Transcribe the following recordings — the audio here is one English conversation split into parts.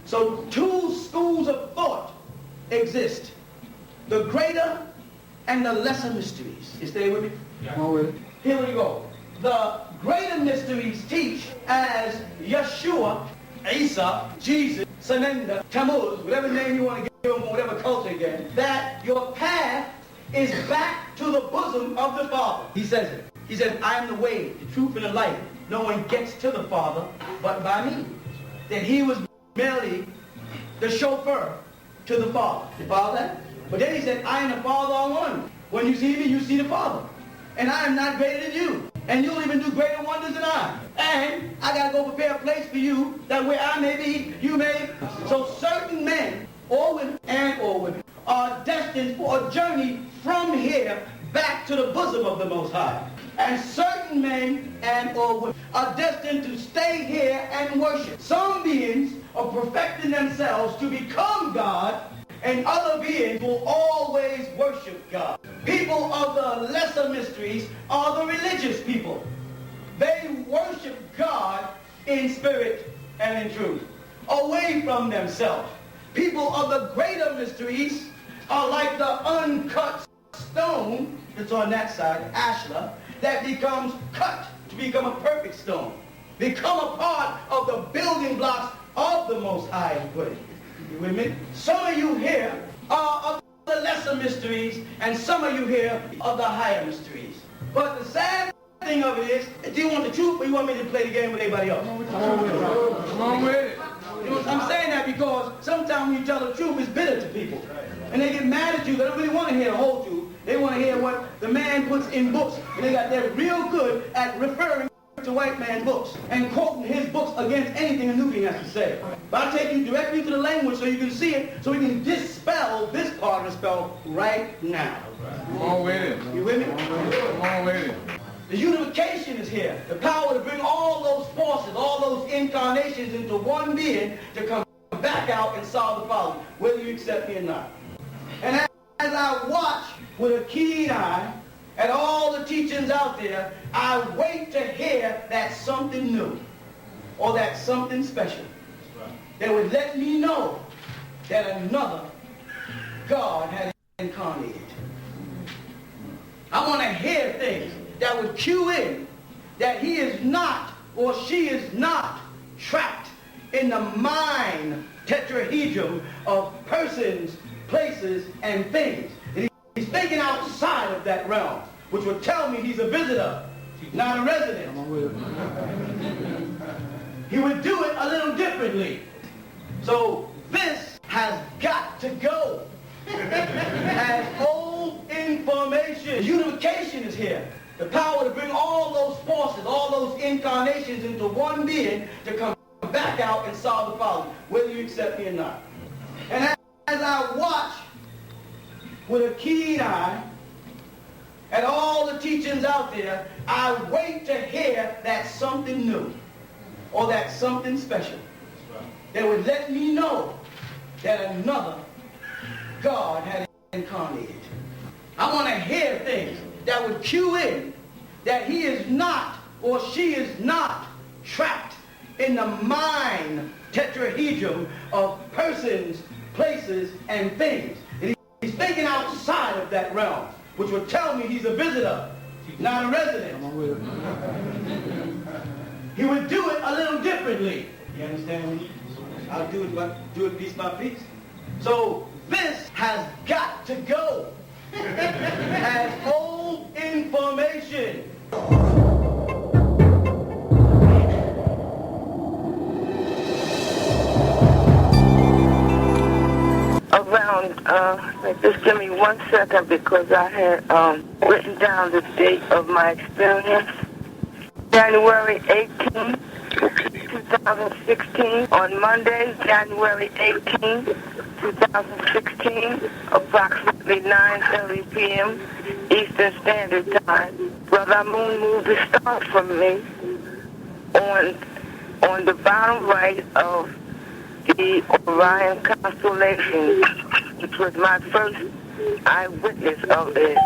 So two schools of thought exist. The greater and the lesser mysteries. You stay with me? Yeah. Come on with it. Here we go. The greater mysteries teach as Yeshua, Isa, Jesus, Sananda, Tammuz, whatever name you want to give them, whatever culture again, that your path is back to the bosom of the Father. He says it. He says, I am the way, the truth, and the life. No one gets to the Father but by me. That he was merely the chauffeur to the Father. You follow that? But then he said, I and the Father are one. When you see me, you see the Father. And I am not greater than you. And you'll even do greater wonders than I. And I got to go prepare a place for you, that where I may be, you may. So certain men, or women, are destined for a journey from here back to the bosom of the Most High. And certain men or women are destined to stay here and worship. Some beings are perfecting themselves to become God, and other beings will always worship God. People of the lesser mysteries are the religious people. They worship God in spirit and in truth, away from themselves. People of the greater mysteries are like the uncut stone that's on that side, ashlar, that becomes cut to become a perfect stone. Become a part of the building blocks of the Most High, as put it. You with me? Some of you here are of the lesser mysteries, and some of you here of the higher mysteries. But the sad thing of it is, do you want the truth, or you want me to play the game with everybody else? Come on with it. You know, I'm saying that because sometimes when you tell the truth, it's bitter to people. And they get mad at you. They don't really want to hear the whole truth. They want to hear what the man puts in books. And they're real good at referring to white man's books and quoting his books against anything a Nubian has to say. But I'll take you directly to the language so you can see it, so we can dispel this part of the spell right now. Come on with it. You with me? Come on with it. The unification is here. The power to bring all those forces, all those incarnations into one being to come back out and solve the problem, whether you accept me or not. And as I watch with a keen eye at all the teachings out there, I wait to hear that something new or that something special that would let me know that another God had incarnated. I want to hear things that would cue in that he is not or she is not trapped in the mind tetrahedron of persons, places, and things. He's thinking outside of that realm, which would tell me he's a visitor, not a resident. He would do it a little differently. So this has got to go. As old information. Unification is here. The power to bring all those forces, all those incarnations into one being to come back out and solve the problem, whether you accept me or not. And as I watch with a keen eye at all the teachings out there, I wait to hear that something new or that something special that would let me know that another God had incarnated. I want to hear things that would cue in that he is not or she is not trapped in the mind tetrahedron of persons, places, and things. And he's thinking outside of that realm, which would tell me he's a visitor, not a resident. He would do it a little differently. You understand me? I'll do it piece by piece. So this has got to go as old information. Just give me 1 second because I had written down the date of my experience. January 18, 2016, on Monday, January 18, 2016, approximately 9:30 p.m. Eastern Standard Time. Brother Amun moved the star from me on the bottom right of the Orion constellation, which was my first eyewitness of it.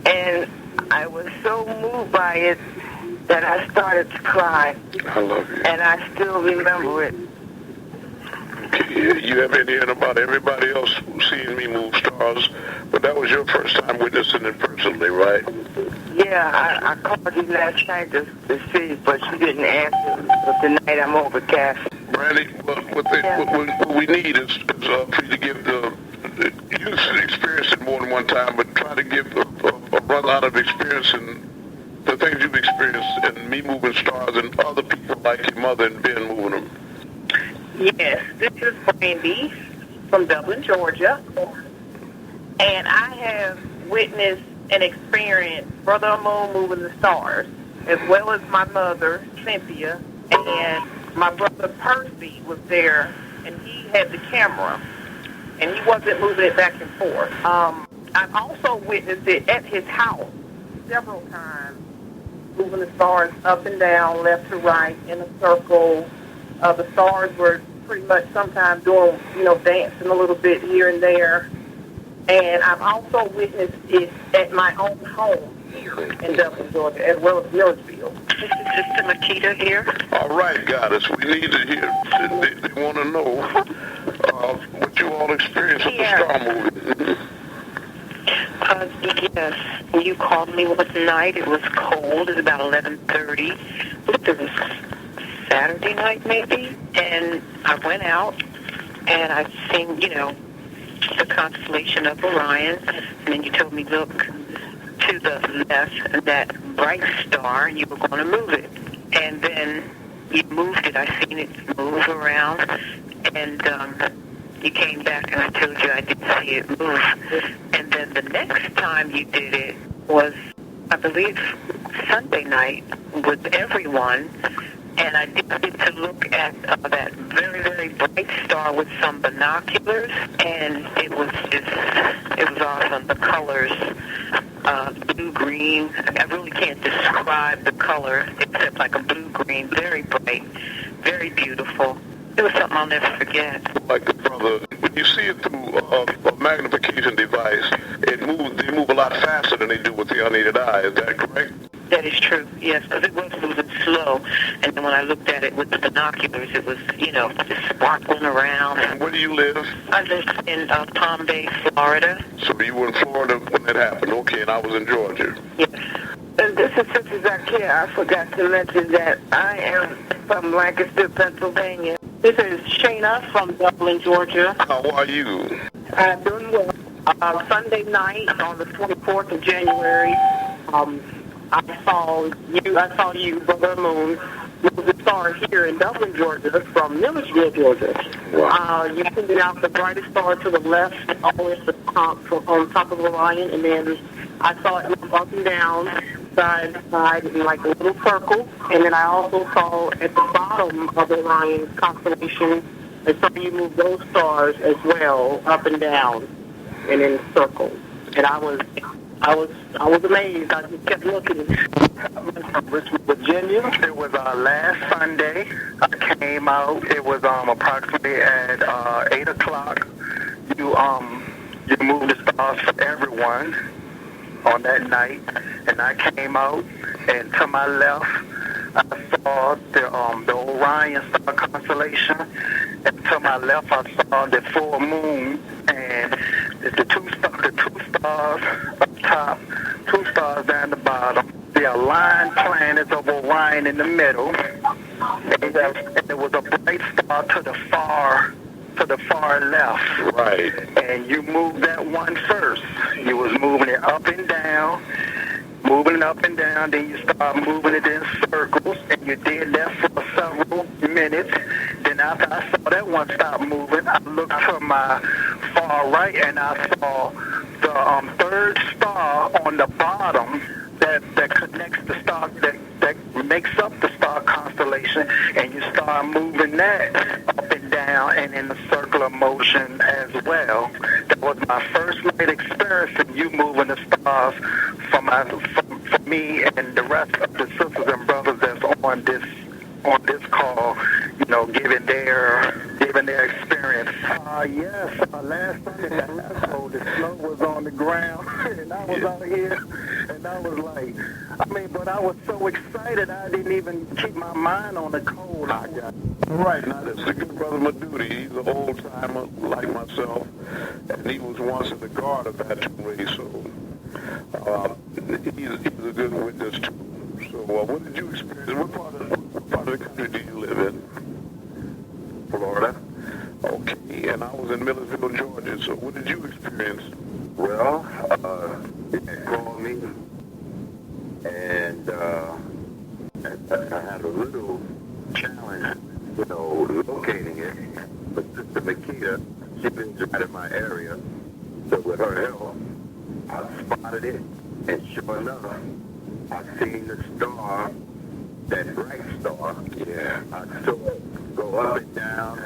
And I was so moved by it that I started to cry. I love you. And I still remember it. Okay, you have been hearing about everybody else seeing me move stars, but that was your first time witnessing it personally, right? Yeah, I called you last night to see, but you didn't answer. But tonight I'm overcast. Brandy, what we need is for you to give you've experienced it more than one time, but try to give a run-out of experience and the things you've experienced in me moving stars and other people like your mother and Ben moving them. Yes, this is Brandy from Dublin, Georgia, and I have witnessed and experienced Brother Amun moving the stars, as well as my mother, Cynthia, and my brother Percy was there, and he had the camera, and he wasn't moving it back and forth. I've also witnessed it at his house several times, moving the stars up and down, left to right, in a circle. The stars were pretty much sometimes doing, dancing a little bit here and there. And I've also witnessed it at my own home here in Dublin, Georgia, as well as Millersville. This is Sister Makita here. All right, Goddess, we need to hear. They want to know what you all experienced with the star movie. Yes, you called me one night. It was cold. It was about 11:30. I believe it was Saturday night, maybe. And I went out, and I seen, the constellation of Orion. And then you told me, look to the left, and that bright star, and you were going to move it. And then you moved it. I seen it move around, and you came back, and I told you I didn't see it move. And then the next time you did it was, I believe, Sunday night with everyone, and I did get to look at that very, very bright star with some binoculars, and it was awesome. The colors, blue, green. I really can't describe the color except like a blue-green, very bright, very beautiful. It was something I'll never forget. Like the brother, when you see it through a magnification device, they move a lot faster than they do with the unaided eye. Is that correct? That is true, yes, because it was moving slow. And then when I looked at it with the binoculars, it was, just sparkling around. And where do you live? I live in Palm Bay, Florida. So you were in Florida when that happened. Okay, and I was in Georgia. Yes. And this is Sister Zakia. I forgot to mention that I am from Lancaster, Pennsylvania. This is Shayna from Dublin, Georgia. How are you? I'm doing well. Sunday night on the 24th of January, I saw you, Brother Moon, move the star here in Dublin, Georgia, from Millersville, Georgia. Wow. You pointed out the brightest star to the left, always on top of Orion, and then I saw it move up and down, side to side, in like a little circle. And then I also saw at the bottom of Orion's constellation, I saw you move those stars as well, up and down, and in circles. And I was amazed. I just kept looking. I'm from Richmond, Virginia. It was last Sunday. I came out. It was approximately at 8 o'clock. You moved the stars for everyone on that night, and I came out, and to my left, I saw the Orion star constellation, and to my left, I saw the full moon, and the two stars up top, two stars down the bottom. The aligned planets of Orion in the middle, and there was a bright star to the far left. Right. And you moved that one first. You was moving it up and down, moving it up and down, then you start moving it in circles, and you did that for several minutes. Then after I saw that one stop moving, I looked to my far right, and I saw the third star on the bottom that connects the star, that makes up the star constellation, and you start moving that up and down and in a circular motion as well. That was my first night experience of you moving the stars for me and the rest of the sisters and brothers that's on this call, giving their experience. Yes, last Sunday, the snow was on the ground, and I was out here, and I was like, but I was so excited, I didn't even keep my mind on the cold. Right, now this is a good brother Madudi. He's an old-timer like myself, and he was once in the guard of that race, so he's a good witness too. So what did you experience? What part of the country do you live in? Florida. Okay, and I was in Millersville, Georgia, so what did you experience? Well, they called me, and I had a little challenge, locating it. But Sister Makita, she lives right in my area, so with her help, I spotted it, and sure enough, I seen the star, that bright star. Yeah. I saw it go up and down,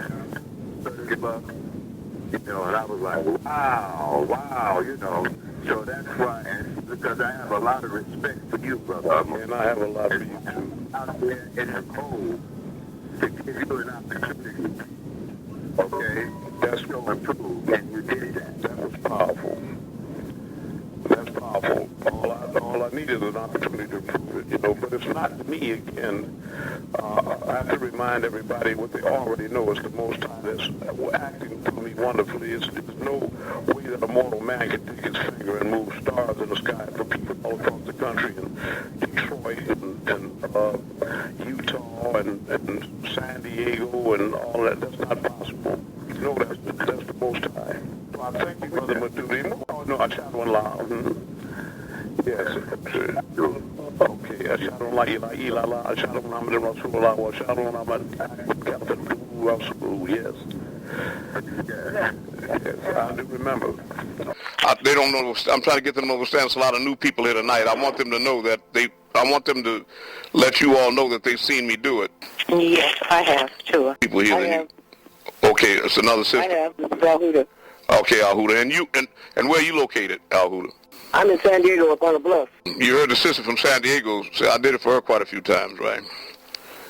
circle up, and I was like, wow, So that's why, and because I have a lot of respect for you, brother. And I have a lot for you too. Out there in the cold to give you an opportunity, okay, that's going to improve, and you did that. That was powerful. That's powerful. All I need is an opportunity to prove it, but it's not me again. I have to remind everybody what they already know is the Most High that's acting through me wonderfully. There's no way that a mortal man can take his finger and move stars in the sky for people all across the country, and Detroit and Utah and San Diego and all that. That's not possible. That's the Most High. So I thank you, Brother Madudi. No, I shout one loud. Yes. Okay. I shout on la ila ila la. I shout on Muhammad Rasulullah. I shout on Ahmad Captain Rasul. Yes. Yes, I do remember. They don't know. I'm trying to get them to understand. There's a lot of new people here tonight. I want them to know that I want them to let you all know that they've seen me do it. Yes, I have, too. People here. I have. Okay, it's another sister. I have. This is Al-Huda. Okay, Al-Huda. And you and where are you located, Al-Huda? I'm in San Diego up on the bluff. You heard the sister from San Diego say I did it for her quite a few times, right?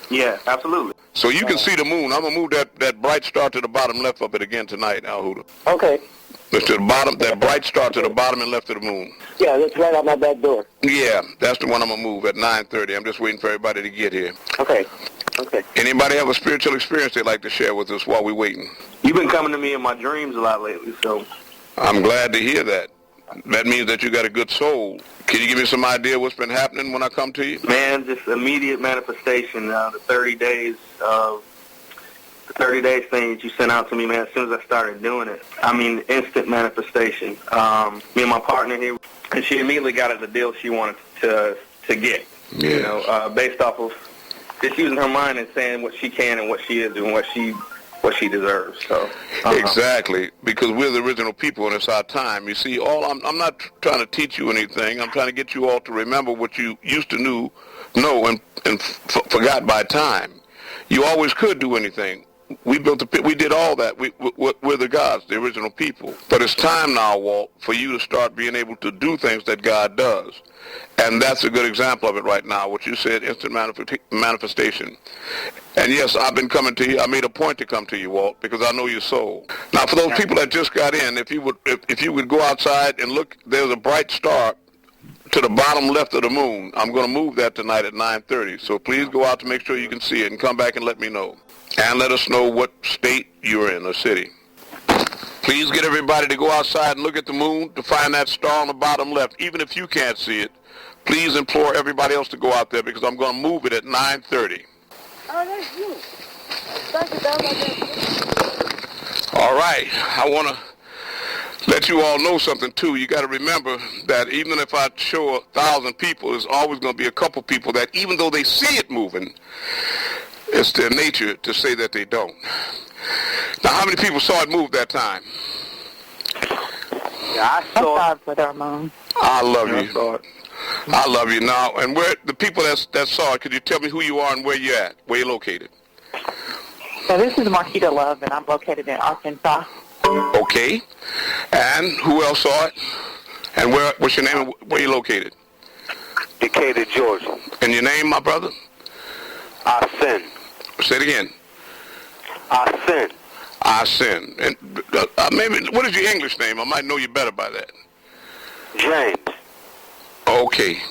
Yeah, absolutely. So you can see the moon. I'm going to move that bright star to the bottom left of it again tonight, Al-Huda. Okay. It's to the bottom, that bright star to the bottom and left of the moon. Yeah, that's right out my back door. Yeah, that's the one I'm going to move at 9:30. I'm just waiting for everybody to get here. Okay. Okay. Anybody have a spiritual experience they'd like to share with us while we're waiting? You've been coming to me in my dreams a lot lately, so. I'm glad to hear that. That means that you got a good soul. Can you give me some idea what's been happening when I come to you? Man, just immediate manifestation. The 30 days thing that you sent out to me, man, as soon as I started doing it, I mean, instant manifestation. Me and my partner here, and she immediately got us the deal she wanted to get. Yes. Based off of just using her mind and saying what she can and what she is doing, what she deserves. So Exactly, because we're the original people and it's our time. You see, I'm not trying to teach you anything. I'm trying to get you all to remember what you used to know and forgot by time. You always could do anything. We built the pit. We did all that. We're the gods, the original people. But it's time now, Walt, for you to start being able to do things that God does. And that's a good example of it right now, what you said, instant manifestation. And yes, I've been coming to you. I made a point to come to you, Walt, because I know your soul. Now, for those people that just got in, if you would go outside and look, there's a bright star to the bottom left of the moon. I'm going to move that tonight at 9:30. So please go out to make sure you can see it and come back and let me know. And let us know what state you're in, or city. Please get everybody to go outside and look at the moon to find that star on the bottom left. Even if you can't see it, please implore everybody else to go out there because I'm going to move it at 9:30. Oh, that's you. Thank you, All right. I want to let you all know something, too. You got to remember that even if I show 1,000 people, there's always going to be a couple people that even though they see it moving, it's their nature to say that they don't. Now, how many people saw it move that time? yeah, I saw it. with our mom. I love you. I saw it. I love you. Now, and where the people that saw it, could you tell me who you are and where you're at, where you're located? So this is Marquita Love, and I'm located in Arkansas. Okay. And who else saw it? And what's your name and where you located? Decatur, Georgia. And your name, my brother? Asin. Say it again. Asin. Asin. And maybe, what is your English name? I might know you better by that. James. Okay.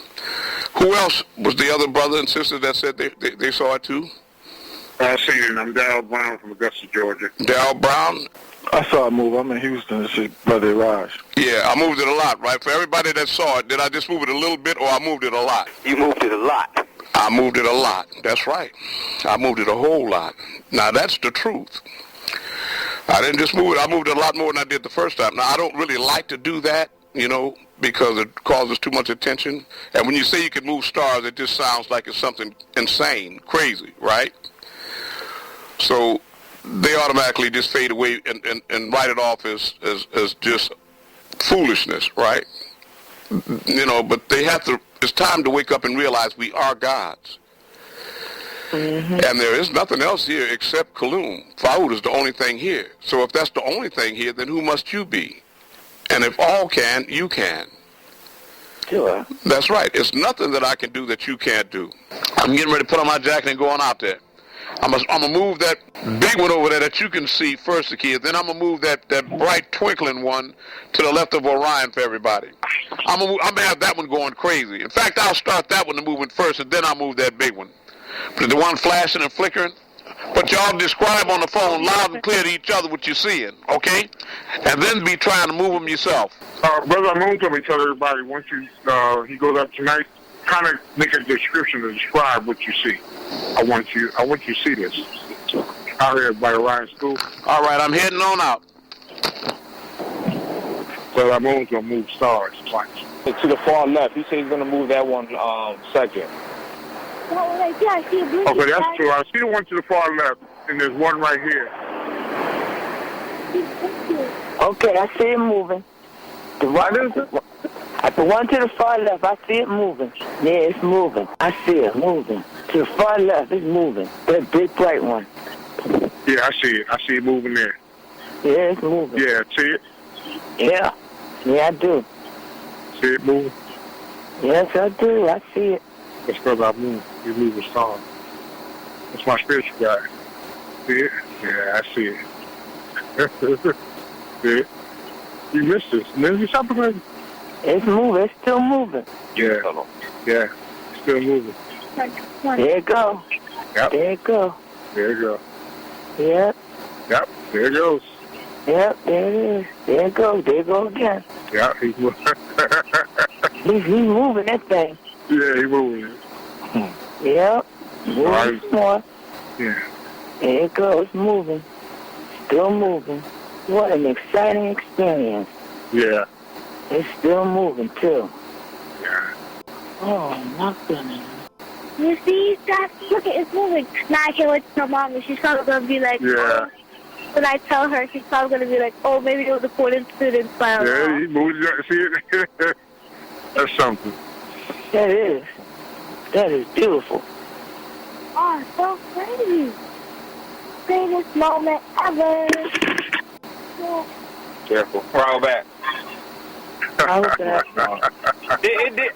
Who else was the other brother and sister that said they saw it too? I seen it. I'm Darryl Brown from Augusta, Georgia. Darryl Brown? I saw it move. I'm in Houston. This is Brother Raj. Yeah, I moved it a lot, right? For everybody that saw it, did I just move it a little bit or I moved it a lot? You moved it a lot. I moved it a lot. That's right. I moved it a whole lot. Now, that's the truth. I didn't just move it. I moved it a lot more than I did the first time. Now, I don't really like to do that, you know, because it causes too much attention. And when you say you can move stars, it just sounds like it's something insane, crazy, right? So they automatically just fade away and write it off as just foolishness, right? You know, but they have to, it's time to wake up and realize we are gods. Mm-hmm. And there is nothing else here except Kaloum. Fa'ud is the only thing here. So if that's the only thing here, then who must you be? And if all can, you can. Sure. That's right. It's nothing that I can do that you can't do. I'm getting ready to put on my jacket and going out there. I'm gonna move that big one over there that you can see first, the kids. Then I'm gonna move that bright twinkling one to the left of Orion for everybody. I'm gonna have that one going crazy. In fact, I'll start that one to moving first, and then I'll move that big one. But the one flashing and flickering, but y'all describe on the phone loud and clear to each other what you're seeing, okay? And then be trying to move them yourself. Brother Amun told me to tell everybody once he goes up tonight, kind of make a description to describe what you see. I want you to see this out here by Orion School. All right, I'm heading on out. Brother Amun's gonna move stars twice. To the far left. He said he's gonna move that one second. Okay, that's true. I see the one to the far left, and there's one right here. Okay, I see it moving. The one to the far left, I see it moving. Yeah, it's moving. I see it moving. To the far left, it's moving. That big bright one. Yeah, I see it. I see it moving there. Yeah, it's moving. Yeah, see it? Yeah. Yeah, I do. See it moving? Yes, I do. I see it. That's because I move. You move a star. That's my spiritual guy. See it? Yeah, I see it. See it? You missed this. There's something like it's moving. It's still moving. Yeah. Yeah. It's still moving. There it go. Yep. There it go. There it go. Yep. Yep. There it goes. Yep. There it is. There it goes. There it goes again. Yeah, he's moving. He's moving that thing. Yeah, he's moving it. Yep. Moving Right. more. Yeah. There it goes. Moving. Still moving. What an exciting experience. Yeah. It's still moving, too. Yeah. Oh, my goodness. You see, Dad? Look, it's moving. Now I can't wait to tell Mom. She's probably going to be like, Yeah. oh. When I tell her, she's probably going to be like, oh, maybe it was a coincidence. Yeah, he moved. See it? That's something. That is. That is beautiful. Oh, so pretty. Greatest moment ever. Yeah. Careful. Roll back. How was that?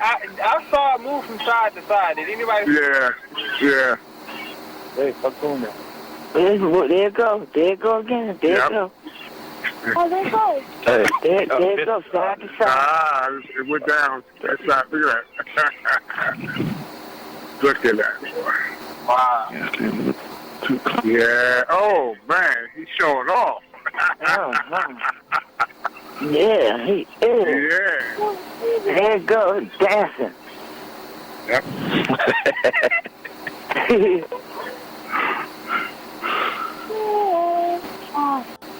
I saw it move from side to side. Did anybody? Yeah. Yeah. Hey, fuck on that. There it go. There it go again. There Yep. it go. Oh, there it goes. There it go. Side to side. It went down. That's not. Look at that. Look at that. Wow. Yeah. Oh, man. He's showing off. Yeah, he is. Yeah. There it goes. Dancing. Yep.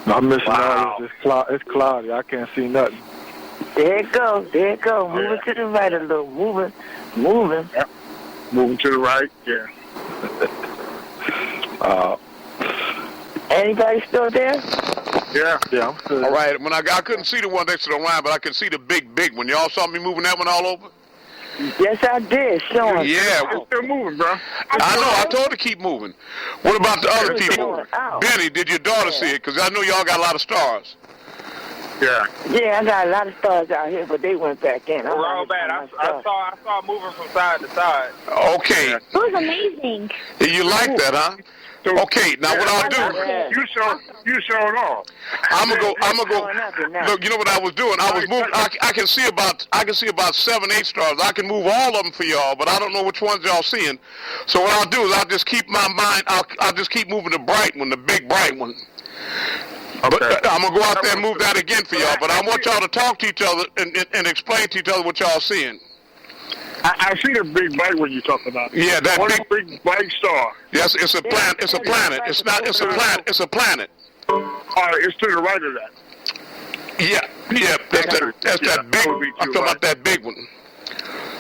I'm missing all this. It's cloudy. I can't see nothing. There it goes. There it goes. Moving to the right a little. Moving. Yep. Moving to the right. Yeah. Anybody still there? Yeah. Yeah, I'm still. All right, when I couldn't see the one next to the line, but I could see the big one. Y'all saw me moving that one all over? Yes, I did. Showing. Yeah. It's still moving, bro. I know. I told her to keep moving. What about the other people? Out. Benny, did your daughter see it? Because I know y'all got a lot of stars. Yeah. Yeah, I got a lot of stars out here, but they went back in. Roll back. I saw it moving from side to side. Okay. It was amazing. You like that, huh? So, Okay, now what I'll do? You showed off. I'm gonna go. Look, you know what I was doing? I was moving. I can see about 7, 8 stars. I can move all of them for y'all, but I don't know which ones y'all seeing. So what I'll do is I'll just keep my mind. I'll just keep moving the bright one, the big bright one. Okay. But I'm gonna go out there and move that again for y'all. But I want y'all to talk to each other and explain to each other what y'all seeing. I see the big bright one you're talking about. Yeah, that big bright star. Yes, it's a planet. It's a planet. It's not. It's a planet. It's a planet. It's to the right of that. Yeah. That's that big. I'm talking about that big one.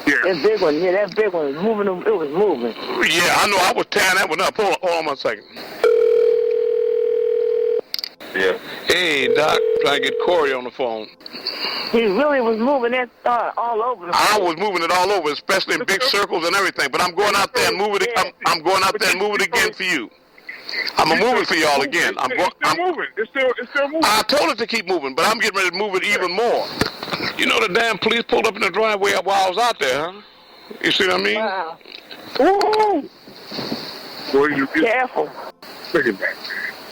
Yeah. That big one. Yeah, that big one was moving. It was moving. Yeah, I know. I was tearing that one up. Hold on 1 second. Yeah. Hey, Doc. Trying to get Corey on the phone. He really was moving that star all over the place. I was moving it all over, especially in big circles and everything. But I'm going out there and move it. I'm going out there and move it again for you. I'm gonna move it for y'all again. It's still moving. It's still moving. I told it to keep moving, but I'm getting ready to move it even more. You know, the damn police pulled up in the driveway while I was out there, huh? You see what I mean? Wow. Ooh. Boy, Careful. Look at that.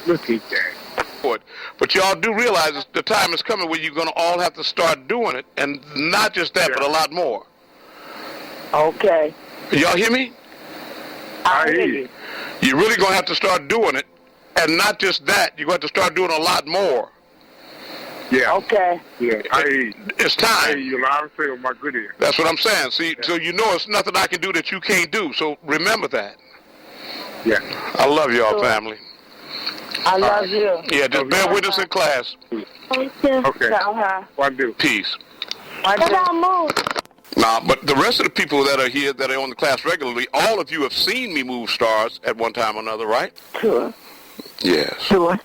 Look at that. But y'all do realize the time is coming where you're going to all have to start doing it, and not just that, but a lot more. Okay. Y'all hear me? I hear you. You're really going to have to start doing it, and not just that, you're going to have to start doing a lot more. Yeah. Okay. Yeah. It's time. I hear you loud and clear with my good ear. That's what I'm saying. See, so you know it's nothing I can do that you can't do. So remember that. Yeah. I love y'all, family. I love you. Yeah, just bear with us in class. Okay. What do? Peace. Move. Now, but the rest of the people that are here that are on the class regularly, all of you have seen me move stars at one time or another, right? Sure. Yes. Sure.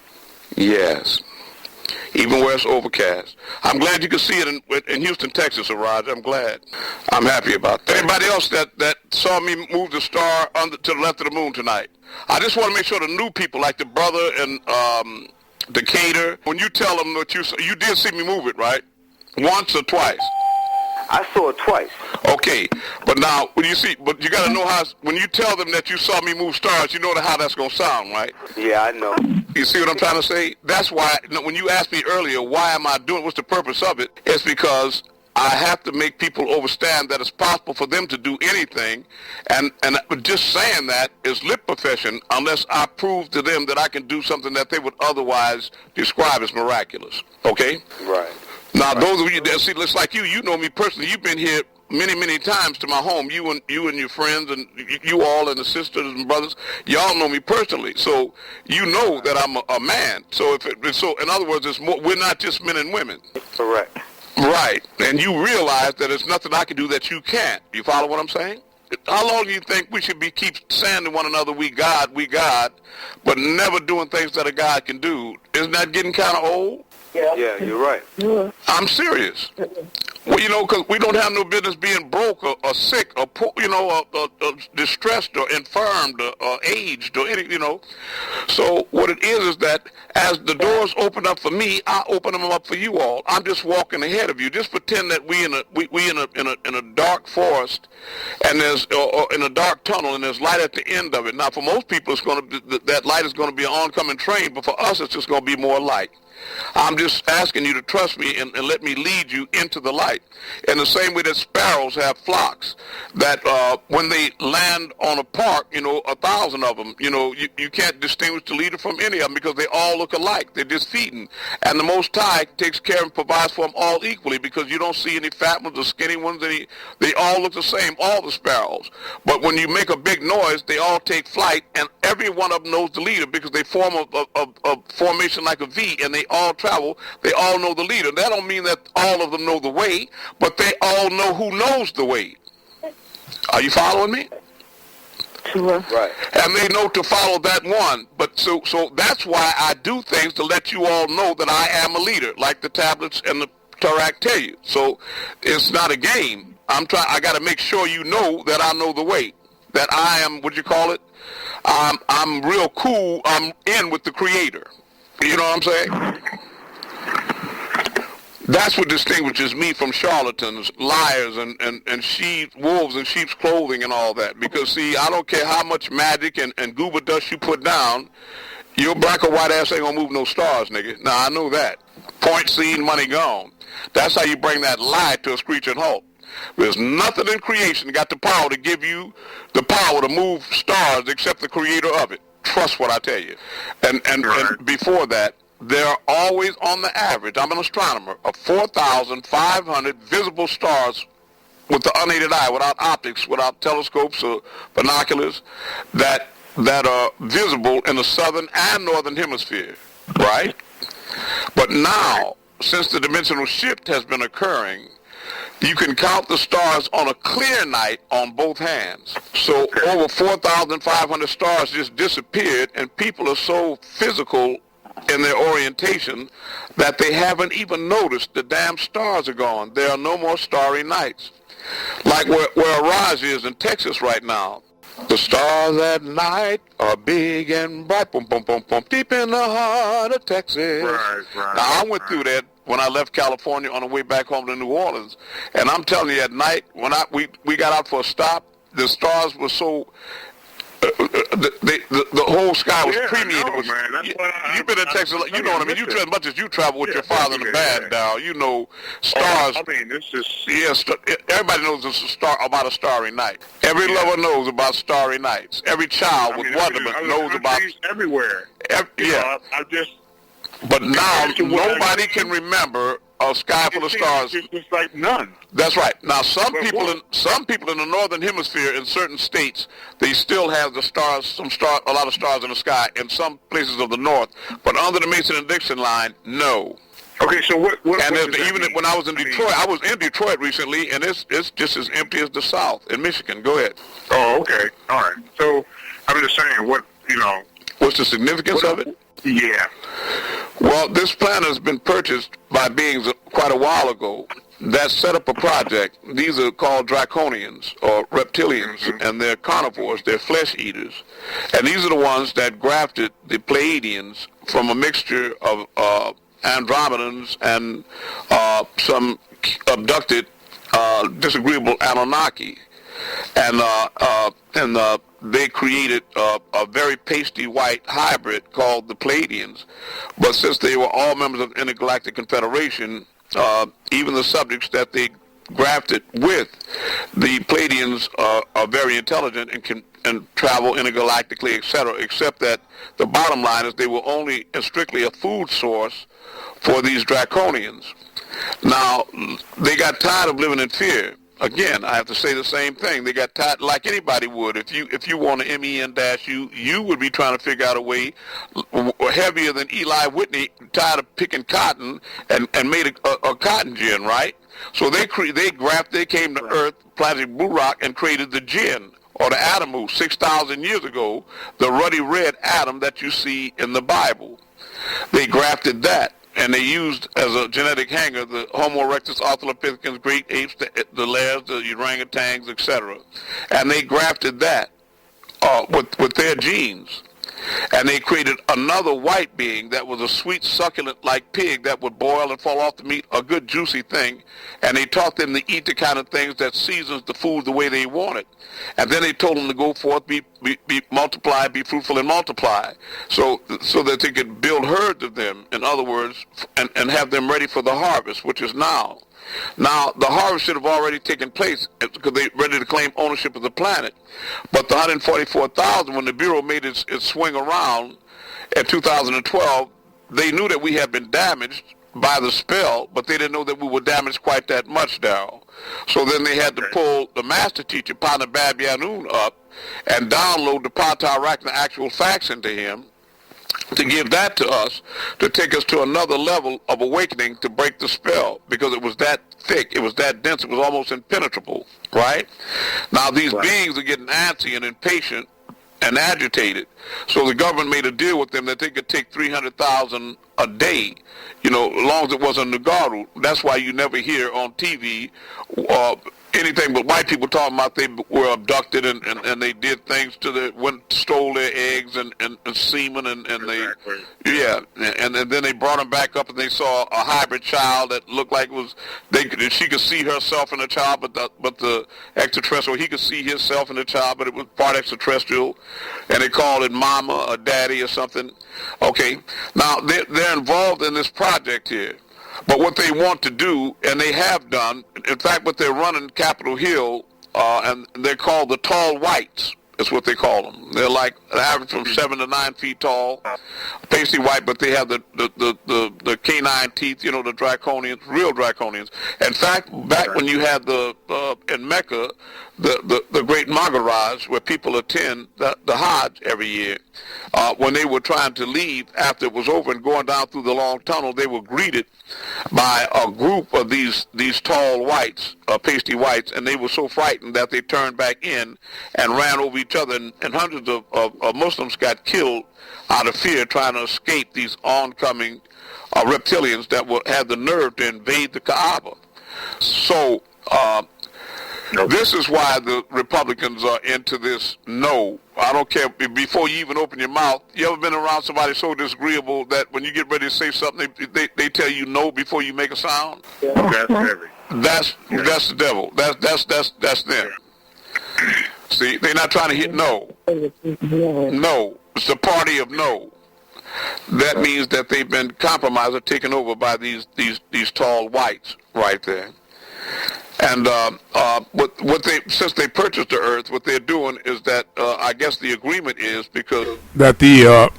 Yes. Even where it's overcast. I'm glad you can see it in Houston, Texas, Raj. I'm glad. I'm happy about that. Anybody else that saw me move the star to the left of the moon tonight? I just want to make sure the new people, like the brother and Decatur, when you tell them that you did see me move it, right? Once or twice? I saw it twice. Okay, but now when you got to know how. When you tell them that you saw me move stars, you know how that's gonna sound, right? Yeah, I know. You see what I'm trying to say? That's why when you asked me earlier, why am I doing? What's the purpose of it? It's because I have to make people understand that it's possible for them to do anything, and just saying that is lip profession unless I prove to them that I can do something that they would otherwise describe as miraculous. Okay? Right. Now, those of you that see, looks like you know me personally. You've been here many, many times to my home. You and your friends and you all and the sisters and brothers, y'all know me personally. So you know that I'm a man. So in other words, it's more. We're not just men and women. Correct. Right. And you realize that there's nothing I can do that you can't. You follow what I'm saying? How long do you think we should keep saying to one another, we God, but never doing things that a God can do? Isn't that getting kind of old? Yeah, you're right. Yeah. I'm serious. Well, because we don't have no business being broke or sick or poor, or distressed or infirmed or aged or anything, So what it is that as the doors open up for me, I open them up for you all. I'm just walking ahead of you. Just pretend that we in a dark forest and there's in a dark tunnel and there's light at the end of it. Now, for most people, that light is going to be an oncoming train, but for us, it's just going to be more light. I'm just asking you to trust me and let me lead you into the light. In the same way that sparrows have flocks, that when they land on a park, 1,000 of them, you can't distinguish the leader from any of them because they all look alike. They're just feeding. And the Most High takes care and provides for them all equally because you don't see any fat ones or skinny ones. They all look the same, all the sparrows. But when you make a big noise, they all take flight, and every one of them knows the leader because they form a formation like a V, and they all travel. They all know the leader. That don't mean that all of them know the way, but they all know who knows the way. Are you following me? Sure. Right. And they know to follow that one. But so that's why I do things to let you all know that I am a leader, like the tablets and the Torah tell you. So it's not a game. I got to make sure you know that I know the way. That I am, what you call it? I'm real cool. I'm in with the Creator. You know what I'm saying? That's what distinguishes me from charlatans, liars, and wolves in sheep's clothing and all that. Because, see, I don't care how much magic and goober dust you put down, your black or white ass ain't gonna move no stars, nigga. Now, I know that. Point seen, money gone. That's how you bring that lie to a screeching halt. There's nothing in creation got the power to give you the power to move stars except the creator of it. Trust what I tell you. And before that, there are always, on the average, I'm an astronomer, of 4,500 visible stars with the unaided eye, without optics, without telescopes or binoculars, that are visible in the southern and northern hemisphere, right? But now, since the dimensional shift has been occurring, you can count the stars on a clear night on both hands. So over 4,500 stars just disappeared, and people are so physical in their orientation that they haven't even noticed the damn stars are gone. There are no more starry nights. Like where Arise is in Texas right now. The stars at night are big and bright, boom, boom, boom, boom, deep in the heart of Texas. Right. Now, I went through that when I left California on the way back home to New Orleans. And I'm telling you, at night, when we got out for a stop, the stars were so... the whole sky was permeated with. You've been in Texas, you know what I mean. You as much as you travel with your father in the band now, you know stars. I mean, this is everybody knows it's about a starry night. Every lover knows about starry nights. Every child with wonderment knows about everywhere. But now nobody can remember a sky full of stars. It's like none. That's right. Now some people in the northern hemisphere in certain states, they still have the stars, a lot of stars in the sky in some places of the north. But under the Mason and Dixon line, no. Okay, so what and even when I was in Detroit, I was in Detroit recently, and it's just as empty as the South in Michigan. Go ahead. Oh, okay. All right. So I'm just saying, what's the significance of it? Yeah. Well, this planet has been purchased by beings quite a while ago that set up a project. These are called Draconians or reptilians, and they're carnivores, they're flesh eaters. And these are the ones that grafted the Pleiadians from a mixture of Andromedans and some abducted, disagreeable Anunnaki. And they created a very pasty white hybrid called the Pleiadians. But since they were all members of the Intergalactic Confederation, even the subjects that they grafted with, the Pleiadians are very intelligent and can travel intergalactically, etc., except that the bottom line is they were only and strictly a food source for these Draconians. Now, they got tired of living in fear. Again, I have to say the same thing. They got tired, like anybody would. If you want to MEN-U, you would be trying to figure out a way heavier than Eli Whitney, tired of picking cotton and made a cotton gin, right? So they came to Earth, planted Blue Rock, and created the gin, or the adamu, 6,000 years ago, the ruddy red atom that you see in the Bible. They grafted that. And they used as a genetic hanger the Homo erectus, Australopithecus, great apes, the lairs, the orangutans, etc. And they grafted that with their genes. And they created another white being that was a sweet, succulent-like pig that would boil and fall off the meat, a good, juicy thing. And they taught them to eat the kind of things that seasons the food the way they wanted. And then they told them to go forth, be multiply, be fruitful and multiply, so that they could build herds of them, in other words, and have them ready for the harvest, which is now. Now, the harvest should have already taken place because they're ready to claim ownership of the planet. But the 144,000, when the Bureau made its swing around in 2012, they knew that we had been damaged by the spell, but they didn't know that we were damaged quite that much now. So then they had to pull the master teacher, Pana Bab Yanun, up and download the Patarak and the actual facts into him to give that to us, to take us to another level of awakening to break the spell, because it was that thick, it was that dense, it was almost impenetrable, right? Now these beings are getting antsy and impatient and agitated, so the government made a deal with them that they could take 300,000 a day, as long as it wasn't Nugaru. That's why you never hear on TV anything but white people talking about they were abducted and they did things to stole their eggs and semen and Exactly. and then they brought them back up and they saw a hybrid child that looked like it was she could see herself in the child, but the extraterrestrial, he could see himself in the child, but it was part extraterrestrial, and they called it mama or daddy or something. Okay, now they're involved in this project here. But what they want to do, and they have done, in fact, what they're running Capitol Hill, and they're called the tall whites. That's what they call them. They're like an average from 7 to 9 feet tall, pasty white, but they have the canine teeth, you know, the Draconians, real Draconians. In fact, back when you had in Mecca, the great Magaraj, where people attend the Hajj every year, when they were trying to leave after it was over and going down through the long tunnel, they were greeted by a group of these tall whites, pasty whites, and they were so frightened that they turned back in and ran over each other, and hundreds of Muslims got killed out of fear trying to escape these oncoming reptilians that had the nerve to invade the Kaaba. So this is why the Republicans are into this no. I don't care, before you even open your mouth. You ever been around somebody so disagreeable that when you get ready to say something, they tell you no before you make a sound? Yeah. That's heavy. That's the devil. That's them. See, they're not trying to hit no. No. It's the party of no. That means that they've been compromised or taken over by these tall whites right there. And what they, since they purchased the earth, what they're doing is that I guess the agreement is because that the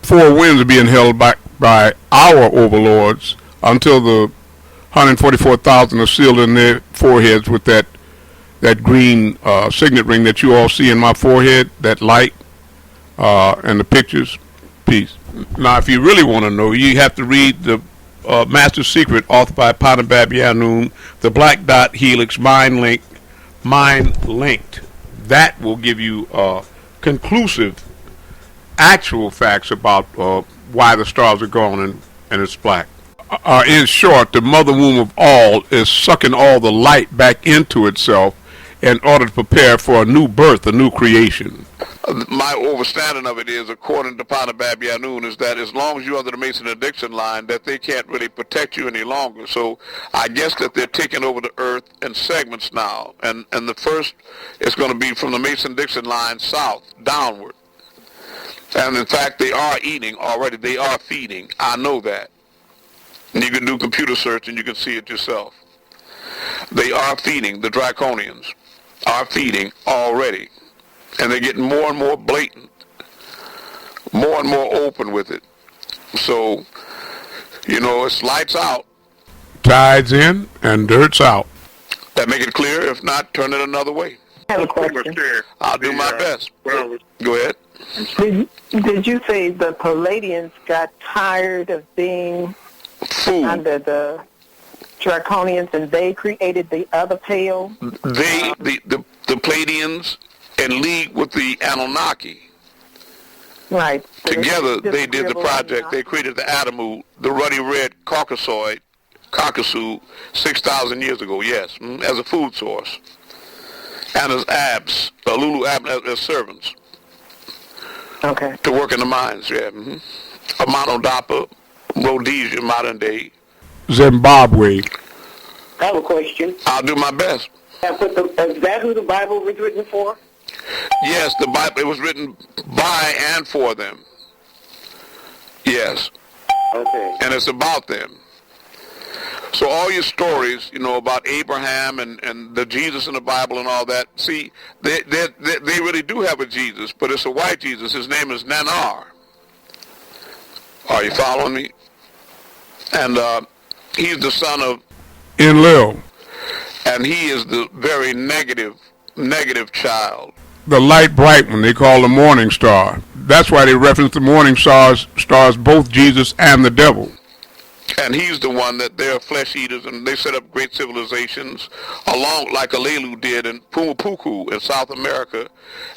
four winds are being held back by our overlords until the 144,000 are sealed in their foreheads with that green signet ring that you all see in my forehead, that light, and the pictures. Peace. Now, if you really want to know, you have to read the Master Secret, authored by Panabab Yanun, the Black Dot Helix Mind Linked. That will give you conclusive, actual facts about why the stars are gone and it's black. In short, the mother womb of all is sucking all the light back into itself in order to prepare for a new birth, a new creation. My understanding of it is, according to Panabab Yanun, is that as long as you're under the Mason addiction line, that they can't really protect you any longer. So I guess that they're taking over the earth in segments now. And the first is going to be from the Mason addiction line south, downward. And in fact, they are eating already. They are feeding. I know that. And you can do computer search and you can see it yourself. They are feeding. The Draconians are feeding already. And they're getting more and more blatant, more and more open with it. So, you know, it's lights out. Tides in and dirt's out. That make it clear? If not, turn it another way. I have a question. I'll do my best. Go ahead. Did you say the Palladians got tired of being under the Draconians and they created the other pale? The Palladians in league with the Anunnaki. Right. Together, they did the project. They created the adamu, the ruddy red Caucasoid, 6,000 years ago, yes, as a food source. And as abs, alelu as servants. Okay. To work in the mines, yeah. Amonodapa, Rhodesia, modern day. Zimbabwe. I have a question. I'll do my best. Is that who the Bible was written for? Yes, the Bible, it was written by and for them. Yes. Okay. And it's about them. So all your stories, you know, about Abraham and the Jesus in the Bible and all that, see, they really do have a Jesus, but it's a white Jesus. His name is Nanar. Are you following me? And he's the son of Enlil. And he is the very negative child. The light bright one they call the morning star. That's why they reference the morning stars both Jesus and the devil. and he's the one that they're flesh eaters, and they set up great civilizations along like alelu did in Pumapuku in South America.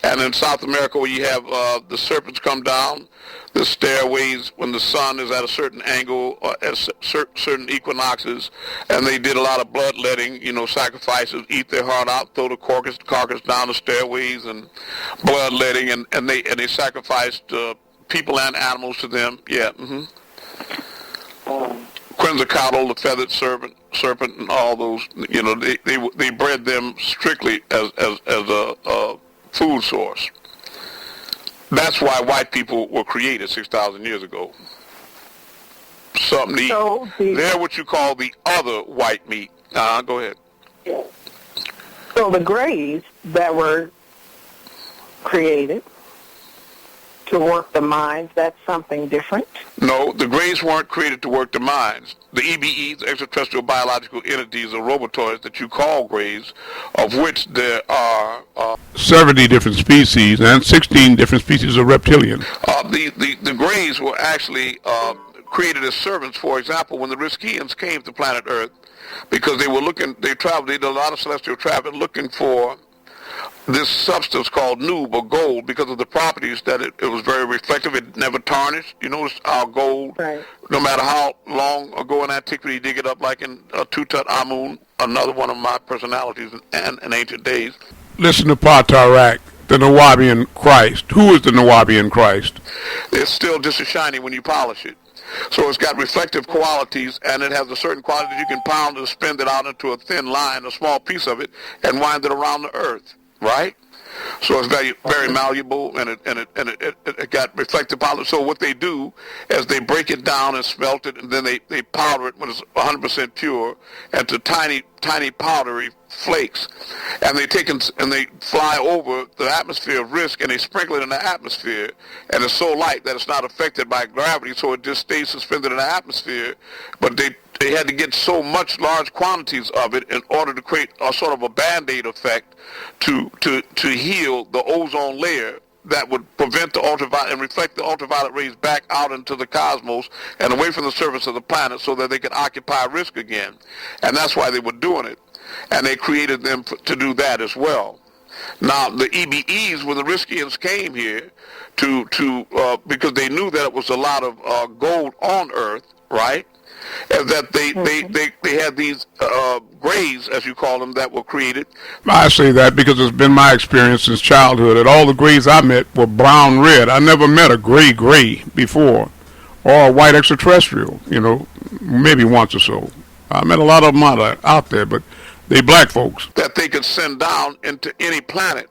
And in South America, where you have the serpents come down the stairways when the sun is at a certain angle or at certain equinoxes, and they did a lot of bloodletting, sacrifices, eat their heart out, throw the carcass down the stairways, and bloodletting, and they sacrificed people and animals to them. Yeah. Quetzalcoatl, the feathered serpent, and all those. They bred them strictly as a food source. That's why white people were created 6,000 years ago. Something to eat. They're what you call the other white meat. Go ahead. So the Greys that were created to work the mines, that's something different? No, the Greys weren't created to work the mines. The EBEs, extraterrestrial biological entities or robotoids that you call Greys, of which there are 70 different species and 16 different species of reptilian. The Greys were actually created as servants. For example, when the Riskians came to planet Earth, because they did a lot of celestial travel looking for this substance called noob or gold, because of the properties that it was very reflective. It never tarnished. You notice our gold, right, no matter how long ago in antiquity you dig it up, like in Tutut Amun, another one of my personalities in ancient days. Listen to Patarak, the Nawabian Christ. Who is the Nawabian Christ? It's still just as shiny when you polish it. So it's got reflective qualities, and it has a certain quality that you can pound and spin it out into a thin line, a small piece of it, and wind it around the earth. Right? So it's very, very malleable, and it got reflective powder. So what they do is they break it down and smelt it, and then they powder it when it's 100% pure into tiny powdery flakes, and they take and they fly over the atmosphere of Risk, and they sprinkle it in the atmosphere, and it's so light that it's not affected by gravity, so it just stays suspended in the atmosphere. But they had to get so much large quantities of it in order to create a sort of a Band-Aid effect to heal the ozone layer that would prevent the ultraviolet and reflect the ultraviolet rays back out into the cosmos and away from the surface of the planet, so that they could occupy Risk again. And that's why they were doing it. And they created them to do that as well. Now, the EBEs, when the Riskians came here because they knew that it was a lot of gold on Earth, right? And that they had these Greys, as you call them, that were created. I say that because it's been my experience since childhood that all the Greys I met were brown-red. I never met a gray before, or a white extraterrestrial, maybe once or so. I met a lot of them out there, but they black folks. That they could send down into any planet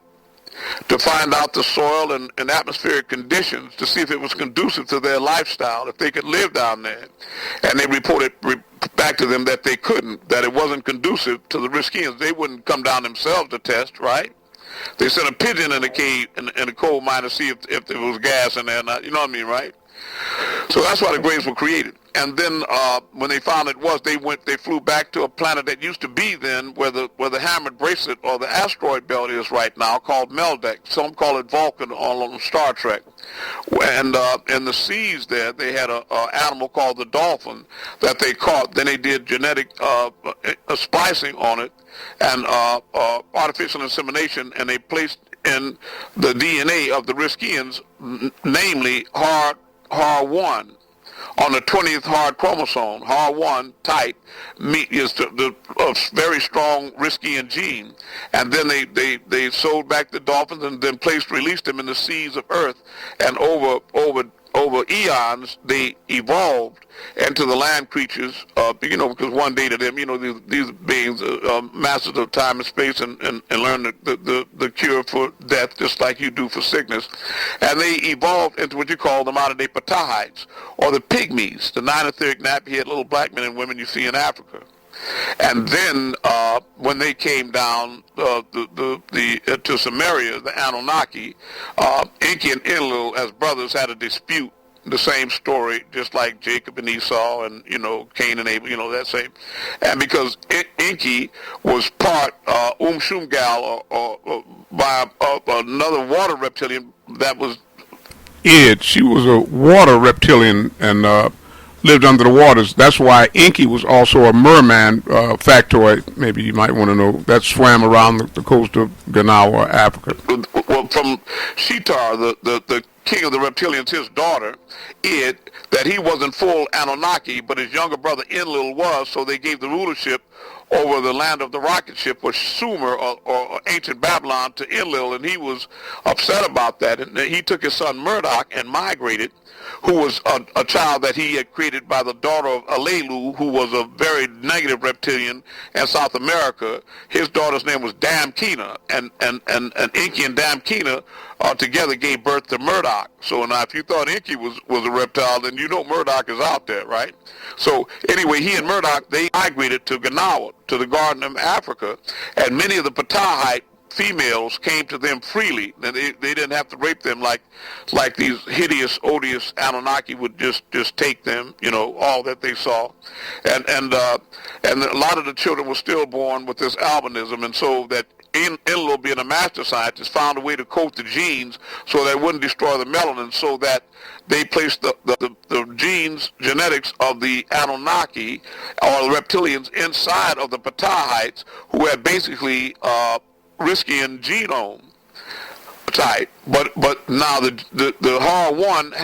to find out the soil and atmospheric conditions to see if it was conducive to their lifestyle, if they could live down there. And they reported back to them that they couldn't, that it wasn't conducive to the Riskians. They wouldn't come down themselves to test, right? They sent a pigeon in a cave, in a coal mine, to see if there was gas in there or not. You know what I mean, right? So that's why the Greys were created. And then when they found it was, they flew back to a planet that used to be then where the hammered bracelet or the asteroid belt is right now, called Meldeck. Some call it Vulcan on Star Trek. And in the seas there, they had an animal called the dolphin that they caught. Then they did genetic splicing on it and artificial insemination, and they placed in the DNA of the Riskians, namely HAR1, on the 20th hard chromosome. HAR1 type is the very strong Riskian gene. And then they sold back the dolphins and then released them in the seas of Earth. And over eons, they evolved into the land creatures, because one day to them, these beings, masters of time and space, and learn the cure for death, just like you do for sickness. And they evolved into what you call the modern-day Patahites, or the pygmies, the nine-etheric nappy-head little black men and women you see in Africa. And then when they came down to Samaria, the Anunnaki, Enki and Enlil as brothers had a dispute. The same story, just like Jacob and Esau and, Cain and Abel, that same. And because Enki was part Shumgal or by another water reptilian that was... She was a water reptilian, and lived under the waters. That's why Enki was also a merman factoid. Maybe you might want to know. That swam around the coast of Ganawa, Africa. Well, from Shetar, the king of the reptilians, his daughter, that he wasn't full Anunnaki, but his younger brother Enlil was, so they gave the rulership over the land of the rocket ship, or Sumer, or ancient Babylon, to Enlil, and he was upset about that, and he took his son Murdoch and migrated, who was a child that he had created by the daughter of Alelu, who was a very negative reptilian in South America. His daughter's name was Damkina, and Enki and Damkina together gave birth to Murdoch. So now if you thought Enki was a reptile, then you know Murdoch is out there, right? So anyway, he and Murdoch, they migrated to Ganawa, to the Garden of Africa, and many of the Patahite females came to them freely. And they didn't have to rape them like these hideous, odious Anunnaki would just take them, all that they saw. And a lot of the children were stillborn with this albinism, and so that Enlil, being a master scientist, found a way to coat the genes so that it wouldn't destroy the melanin, so that they placed the genetics of the Anunnaki, or the reptilians, inside of the Patahites, who had basically Riskian genome type, but now the HAR1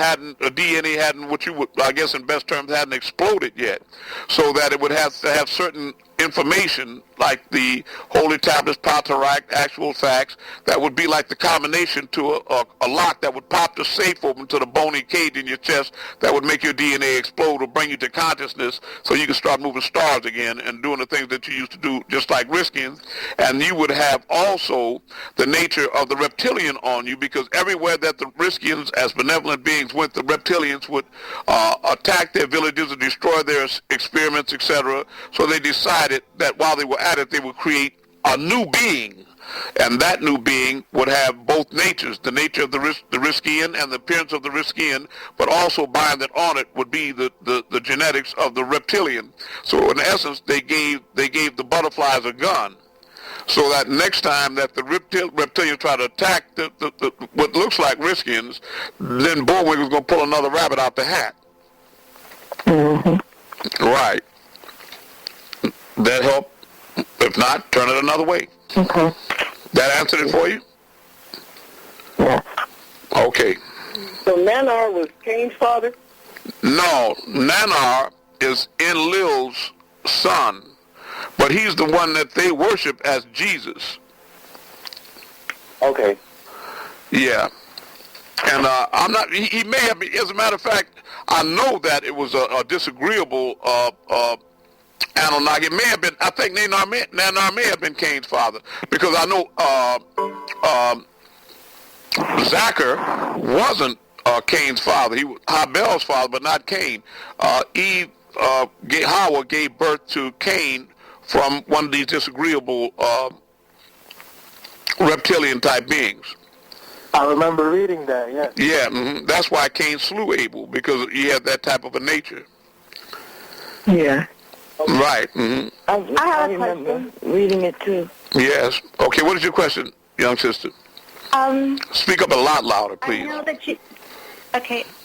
DNA hadn't, what you would, I guess in best terms, hadn't exploded yet, so that it would have to have certain information like the Holy Tablets, Patriarch, Actual Facts, that would be like the combination to a lock that would pop the safe open to the bony cage in your chest that would make your DNA explode or bring you to consciousness so you can start moving stars again and doing the things that you used to do, just like Riskians. And you would have also the nature of the reptilian on you, because everywhere that the Riskians as benevolent beings went, the reptilians would attack their villages and destroy their experiments, etc. So they decided that while they were at it, they would create a new being, and that new being would have both natures, the nature of the Riskian and the appearance of the Riskian, but also binding on it would be the genetics of the reptilian. So in essence, they gave the butterflies a gun, so that next time that the reptilians try to attack what looks like Riskians, then Bullwinkle's going to pull another rabbit out the hat. Mm-hmm. Right. That help? If not, turn it another way. Okay. That answered it for you? Yeah. Okay. So Nanar was Cain's father? No, Nanar is Enlil's son, but he's the one that they worship as Jesus. Okay. Yeah. And I'm not, he may have been, as a matter of fact, I know that it was a disagreeable Anunnaki. It may have been, I think Nanar may have been Cain's father, because I know Zachar wasn't Cain's father. He was Habel's father, but not Cain. Hawa gave birth to Cain from one of these disagreeable reptilian type beings. I remember reading that, yeah. Yeah, that's why Cain slew Abel, because he had that type of a nature. Yeah. Right. Mm-hmm. I have a question. Reading it too. Yes. Okay, what is your question, young sister? Speak up a lot louder, please. I know that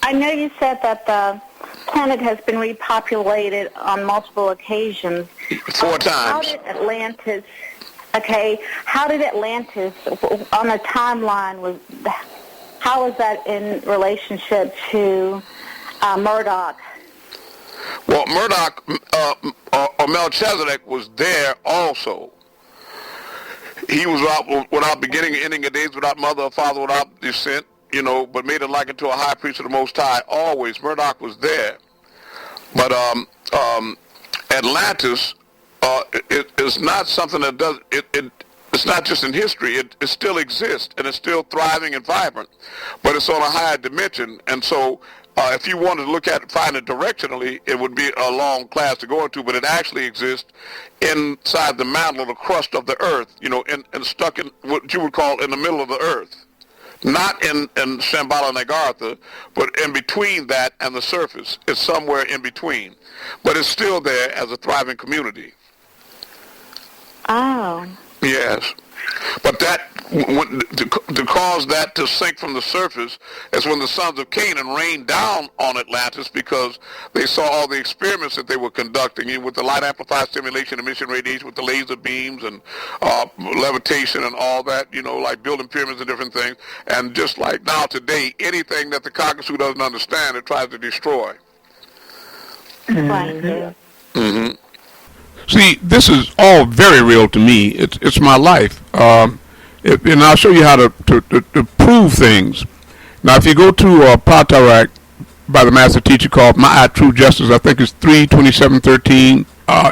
I know you said that the planet has been repopulated on multiple occasions. 4 times. How did Atlantis on a timeline, how was that in relationship to Murdoch? Well, Murdoch or Melchizedek was there also. He was without beginning and ending of days, without mother or father, without descent, but made it like into a high priest of the Most High. Always, Murdoch was there. But Atlantis is not something that does it. It's not just in history. It still exists, and it's still thriving and vibrant, but it's on a higher dimension. And so if you wanted to look at it, find it directionally, it would be a long class to go into, but it actually exists inside the mantle of the crust of the earth, and stuck in what you would call in the middle of the earth. Not in Shambhala and Agartha, but in between that and the surface. It's somewhere in between. But it's still there as a thriving community. Oh. Yes. But that, to cause that to sink from the surface is when the sons of Canaan rained down on Atlantis, because they saw all the experiments that they were conducting with the light amplified stimulation, emission radiation, with the laser beams and levitation and all that, like building pyramids and different things. And just like now today, anything that the Caucasus doesn't understand, it tries to destroy. Mm-hmm. See, this is all very real to me. It's my life. And I'll show you how to prove things. Now, if you go to Patarak by the master teacher called My True Justice, I think it's 3:27:13.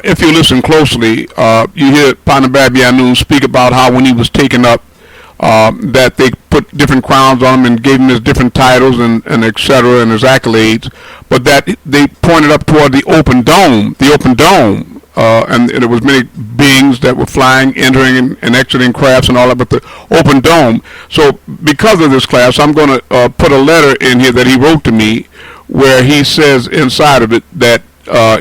If you listen closely, you hear Panabab Yanun speak about how when he was taken up, that they put different crowns on him and gave him his different titles and et cetera, and his accolades, but that they pointed up toward the open dome, and there was many beings that were flying, entering and exiting crafts and all that, but the open dome. So because of this class, I'm going to put a letter in here that he wrote to me, where he says inside of it that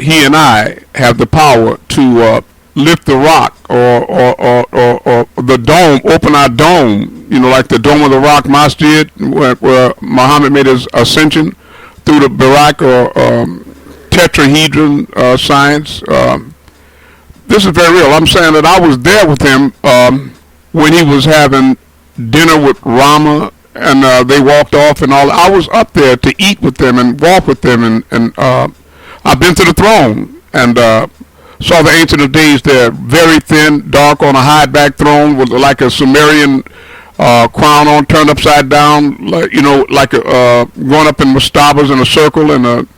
he and I have the power to lift the rock or the dome, open our dome, like the Dome of the Rock Masjid, where Muhammad made his ascension through the Barak or tetrahedron science. This is very real. I'm saying that I was there with him when he was having dinner with Rama, and they walked off and all. I was up there to eat with them and walk with them, and I've been to the throne and saw the Ancient of Days there, very thin, dark, on a high-back throne with like a Sumerian crown on, turned upside down, like going up in mastabas in a circle, and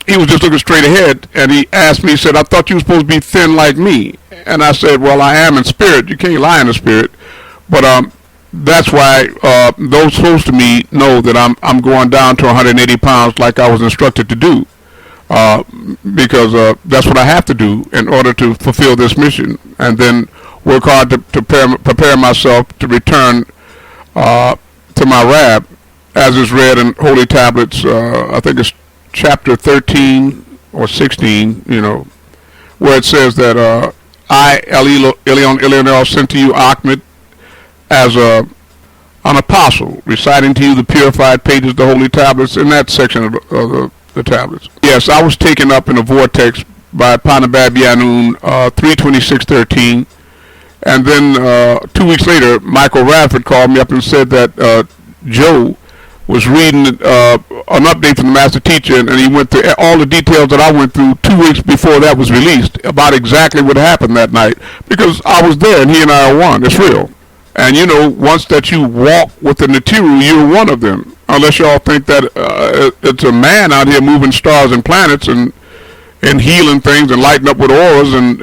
he was just looking straight ahead, and he asked me, he said, I thought you were supposed to be thin like me. And I said, well, I am in spirit. You can't lie in the spirit. But that's why those close to me know that I'm going down to 180 pounds like I was instructed to do, because that's what I have to do in order to fulfill this mission, and then work hard to prepare myself to return to my Rab, as is read in Holy Tablets. I think it's chapter 13 or 16, where it says that I, Elion, sent to you Ahmed as an apostle, reciting to you the purified pages of the Holy Tablets, in that section of the tablets. Yes, I was taken up in a vortex by Panabab Yanun, 3:26:13, and then 2 weeks later, Michael Radford called me up and said that Joe was reading an update from the master teacher, and he went through all the details that I went through 2 weeks before that was released about exactly what happened that night, because I was there and he and I are one. It's real. And once that you walk with the Natiru, you're one of them, unless y'all think that it's a man out here moving stars and planets and healing things and lighting up with auras, and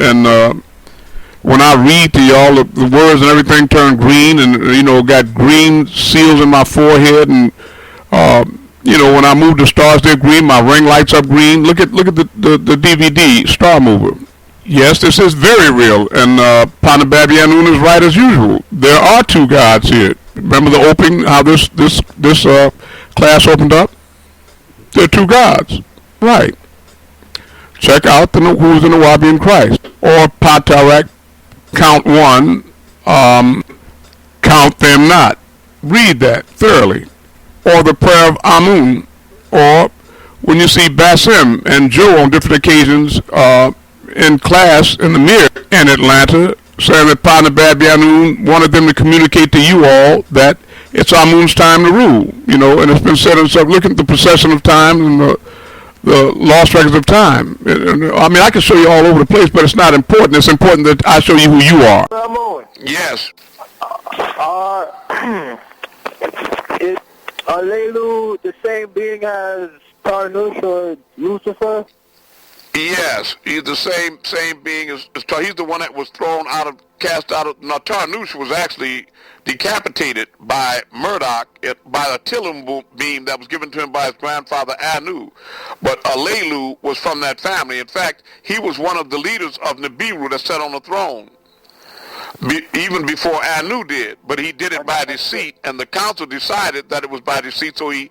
when I read to y'all, the words and everything turn green, and got green seals in my forehead, and when I move the stars, they're green. My ring lights up green. Look at the DVD, Star Mover. Yes, this is very real, and Panabab Yanun is right as usual. There are two gods here. Remember the opening, how this class opened up? There are two gods, right? Check out who's in the Nawabi in Christ, or Patarak. Count one, count them not. Read that thoroughly. Or the prayer of Amun, or when you see Basim and Joe on different occasions in class in the mirror in Atlanta, saying that Panabab Yanun wanted them to communicate to you all that it's Amun's time to rule, and it's been said and stuff. Look at the procession of time and the lost records of time. I mean, I can show you all over the place, but it's not important. It's important that I show you who you are. Yes. Is Alelu the same being as Tarnush or Lucifer? Yes, he's the same being as he's the one that was cast out of. Now, Tarnush was actually decapitated by Murdoch by a Tilum beam that was given to him by his grandfather Anu. But Alelu was from that family. In fact, he was one of the leaders of Nibiru that sat on the throne, even before Anu did. But he did it by deceit, and the council decided that it was by deceit, so they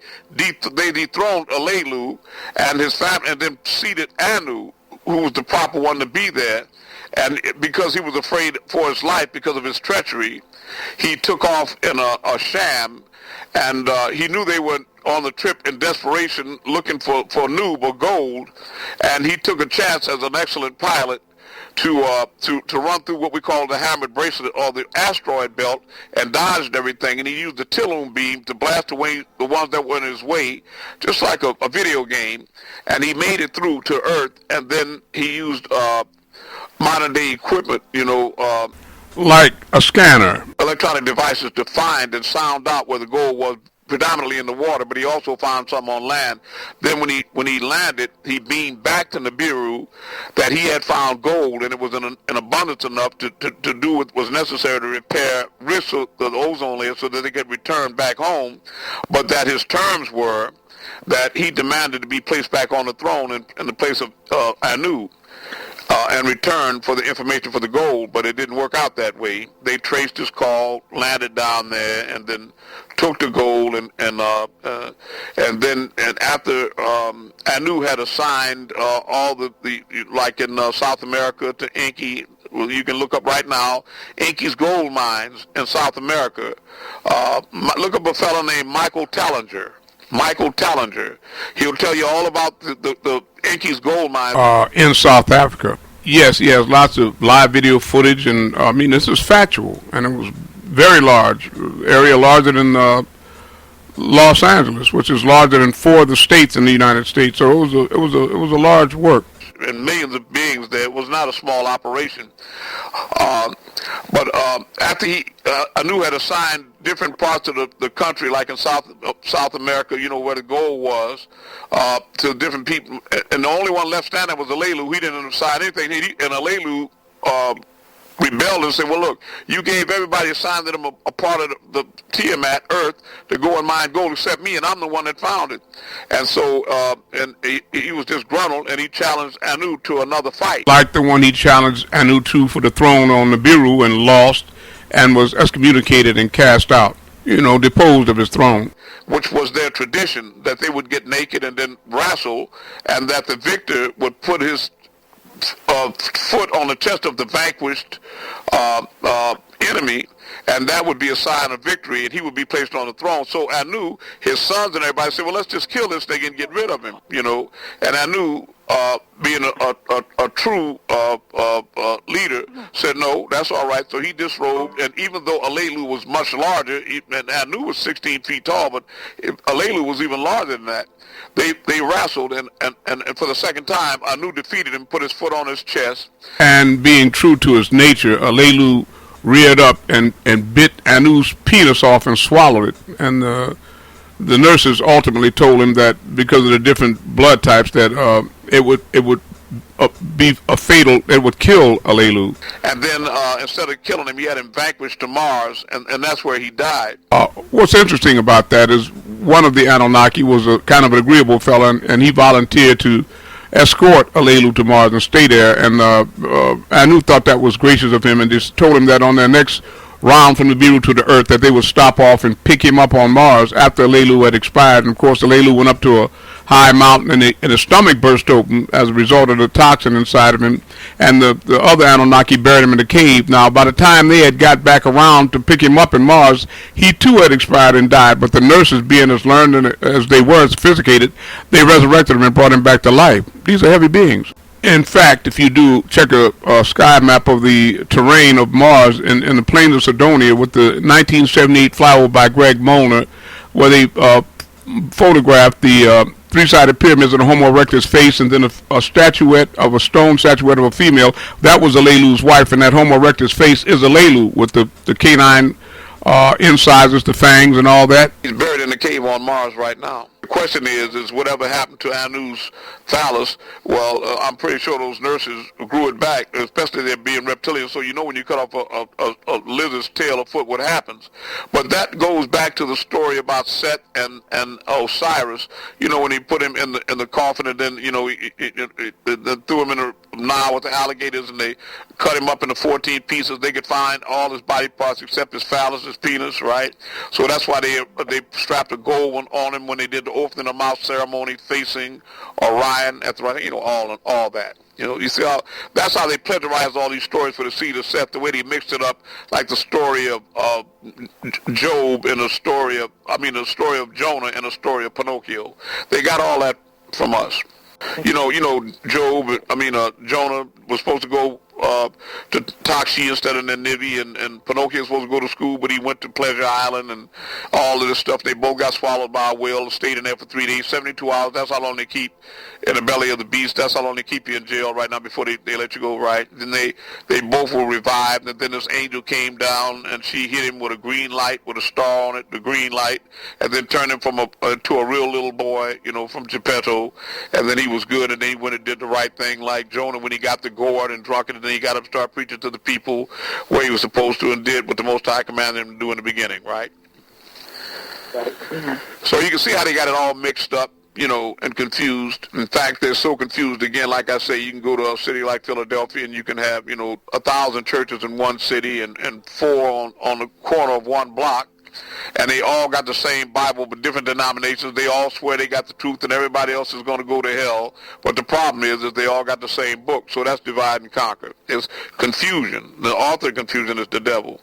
dethroned Alelu and his family, and then seated Anu, who was the proper one to be there. And because he was afraid for his life because of his treachery, he took off in a sham, and he knew they were on the trip in desperation looking for noob or gold, and he took a chance as an excellent pilot to run through what we call the hammered bracelet or the asteroid belt and dodged everything, and he used the Tilum beam to blast away the ones that were in his way, just like a video game, and he made it through to Earth, and then he used modern day equipment, like a scanner, electronic devices to find and sound out where the gold was, predominantly in the water, but he also found some on land. Then when he landed, he beamed back to Nibiru that he had found gold, and it was in abundance enough to do what was necessary to repair rifts of the ozone layer so that they could return back home, but that his terms were that he demanded to be placed back on the throne in the place of Anu. And return for the information for the gold, but it didn't work out that way. They traced his call, landed down there, and then took the gold, and after Anu had assigned all the like in South America to Enki. Well, you can look up right now Enki's gold mines in South America. Look up a fellow named Michael Tallinger. He'll tell you all about the Enki's gold mine in South Africa. Yes, he has lots of live video footage, and I mean, this is factual, and it was very large, area larger than Los Angeles, which is larger than 4 of the states in the United States. So it was a large work. And millions of beings there. It was not a small operation. But after Anu had assigned different parts of the country, like in South America, where the gold was, to different people, and the only one left standing was Alelu. He didn't assign anything, and Alelu rebelled and said, well, look, you gave everybody assigned them a part of the Tiamat, Earth, to go and mine gold except me, and I'm the one that found it. And so and he was disgruntled, and he challenged Anu to another fight. Like the one he challenged Anu to for the throne on Nibiru and lost, and was excommunicated and cast out, deposed of his throne. Which was their tradition, that they would get naked and then wrestle, and that the victor would put his foot on the chest of the vanquished enemy, and that would be a sign of victory, and he would be placed on the throne. So Anu, his sons and everybody said, well, let's just kill this thing and get rid of him, And Anu, being a true leader, said, no, that's all right. So he disrobed, and even though Alelu was much larger, and Anu was 16 feet tall, but Alelu was even larger than that, they wrestled, and for the second time, Anu defeated him, put his foot on his chest. And being true to his nature, Alelu reared up and bit Anu's penis off and swallowed it. And the nurses ultimately told him that because of the different blood types, that it would be a fatal, it would kill Alelu. And then instead of killing him, he had him vanquished to Mars, and that's where he died. What's interesting about that is one of the Anunnaki was a kind of an agreeable fellow, and he volunteered to escort Alelu to Mars and stay there, and Anu thought that was gracious of him, and just told him that on their next round from Nibiru to the Earth that they would stop off and pick him up on Mars after Alelu had expired. And of course Alelu went up to a high mountain, and his stomach burst open as a result of the toxin inside of him, and the other Anunnaki buried him in the cave. Now by the time they had got back around to pick him up in Mars, he too had expired and died, but the nurses, being as learned and as they were sophisticated, they resurrected him and brought him back to life. These are heavy beings. In fact, if you do check a sky map of the terrain of Mars in the plains of Sidonia with the 1978 flyover by Greg Molnar, where they photographed the three-sided pyramids of the Homo erectus face, and then a statuette of a stone statuette of a female, that was Alelu's wife, and that Homo erectus face is Alelu with the canine incisors, the fangs, and all that. He's buried in the cave on Mars right now. The question is whatever happened to Anu's phallus? Well, I'm pretty sure those nurses grew it back, especially they're being reptilian, so when you cut off a lizard's tail or foot, what happens? But that goes back to the story about Set and Osiris, when he put him in the coffin, and then, he threw him in Nile with the alligators, and they cut him up into 14 pieces. They could find all his body parts except his phallus, his penis, right? So that's why they strapped a gold one on him when they did the opening of mouth ceremony facing Orion at the right, all that. You see how that's how they plagiarized all these stories for the seed of Seth, the way they mixed it up, like the story of Job and the story of Jonah and the story of Pinocchio. They got all that from us. Jonah was supposed to go to Taxi instead of Nineveh, and Pinocchio was supposed to go to school, but he went to Pleasure Island and all of this stuff. They both got swallowed by a whale, stayed in there for 3 days, 72 hours. That's how long they keep in the belly of the beast. That's how long they keep you in jail right now before they let you go, right? Then they both were revived, and then this angel came down, and she hit him with a green light with a star on it, the green light, and then turned him to a real little boy, from Geppetto, and then he was good, and then he went and did the right thing like Jonah when he got the gourd and drunk it, and then he got up and started preaching to the people where he was supposed to, and did what the Most High commanded him to do in the beginning, right? So you can see how they got it all mixed up, and confused. In fact, they're so confused, again, like I say, you can go to a city like Philadelphia and you can have, 1,000 churches in one city and 4 on the corner of one block, and they all got the same Bible, but different denominations. They all swear they got the truth, and everybody else is going to go to hell. But the problem is they all got the same book, so that's divide and conquer. It's confusion. The author of confusion is the devil.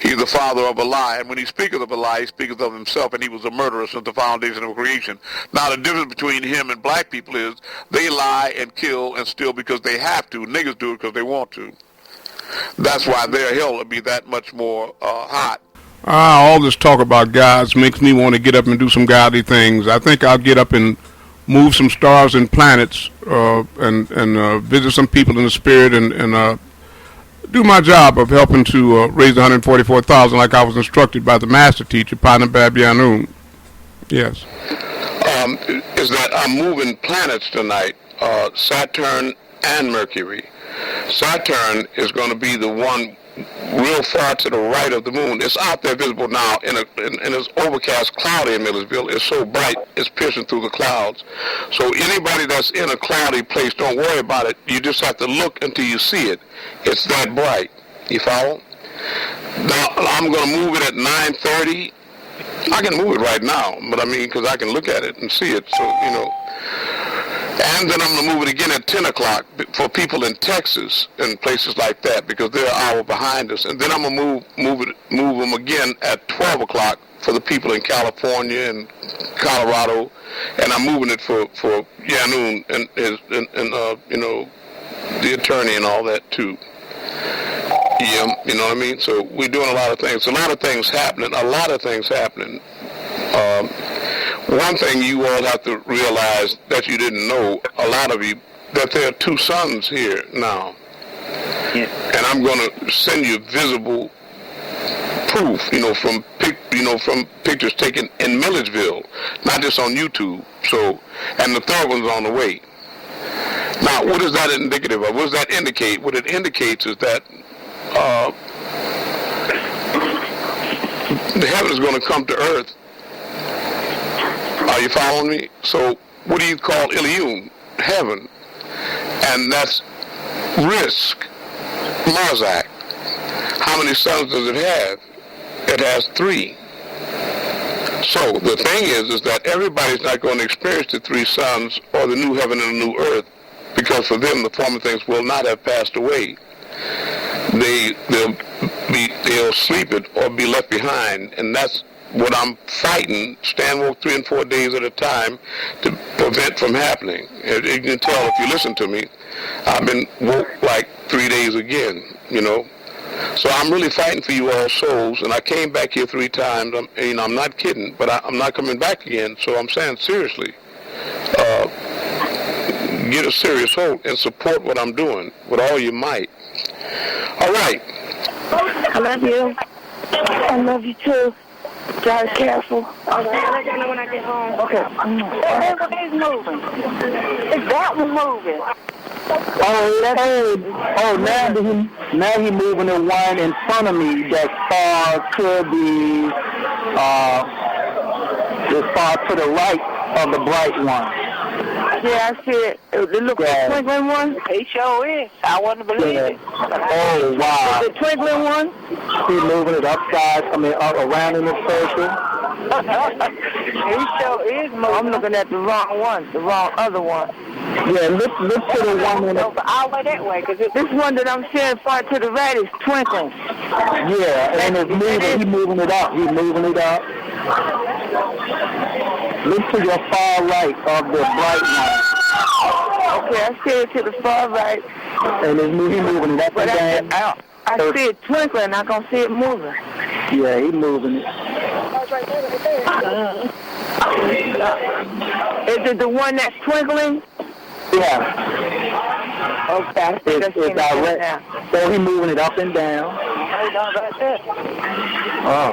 He's the father of a lie, and when he speaketh of a lie, he speaketh of himself, and he was a murderer since the foundation of creation. Now, the difference between him and black people is they lie and kill and steal because they have to. Niggas do it because they want to. That's why their hell will be that much more hot. All this talk about gods makes me want to get up and do some godly things. I think I'll get up and move some stars and planets and visit some people in the spirit and do my job of helping to raise 144,000 like I was instructed by the master teacher, Panabab Yanun. Yes. Is that I'm moving planets tonight, Saturn and Mercury. Saturn is going to be the one real far to the right of the moon. It's out there visible now in this overcast, cloudy in Millersville. It's so bright, it's piercing through the clouds. So anybody that's in a cloudy place, don't worry about it. You just have to look until you see it. It's that bright. You follow? Now, I'm going to move it at 9:30. I can move it right now, but because I can look at it and see it. So, And then I'm going to move it again at 10 o'clock for people in Texas and places like that, because they're an hour behind us. And then I'm going to move them again at 12 o'clock for the people in California and Colorado. And I'm moving it for Yanun and the attorney and all that too. Yeah, you know what I mean? So we're doing a lot of things. A lot of things happening. One thing you all have to realize that you didn't know, a lot of you, that there are 2 suns here now. Yeah. And I'm going to send you visible proof, from pictures taken in Milledgeville, not just on YouTube. So, and the third one's on the way. Now, what is that indicative of? What does that indicate? What it indicates is that the heaven is going to come to earth. Are you following me? So what do you call Ilium? Heaven. And that's risk. Mazak. How many suns does it have? It has 3. So the thing is that everybody's not going to experience the 3 suns or the new heaven and the new earth, because for them the former things will not have passed away. They'll sleep it or be left behind, and that's what I'm fighting, stand woke 3 and 4 days at a time to prevent from happening. And you can tell if you listen to me, I've been woke like 3 days again, So I'm really fighting for you all souls, and I came back here 3 times. I'm not kidding, but I'm not coming back again. So I'm saying seriously, get a serious hold and support what I'm doing with all your might. All right. I love you. I love you too. Drive careful. I'll let you know when I get home. Okay. Everybody's moving. Is that one moving? Now he's moving the one in front of me that's far to the far to the right of the bright one. Yeah, I see it. The little twinkling one? He sure is. I wouldn't believe it. Oh, wow. The twinkling one? He's moving it upside, around in a circle. He sure is moving. I'm looking at the wrong one, the wrong other one. Yeah, look to the one in over all the way that way, because this one that I'm seeing far to the right is twinkling. Yeah, and it's moving. He's moving it up. He's moving it up. Look to your far right of the bright one. Okay, I see it to the far right. And he's moving it up and down. I see it twinkling. I can see it moving. Yeah, he's moving it. Is it the one that's twinkling? Yeah. Okay. It's direct. So he's moving it up and down. Hold on right there. Oh.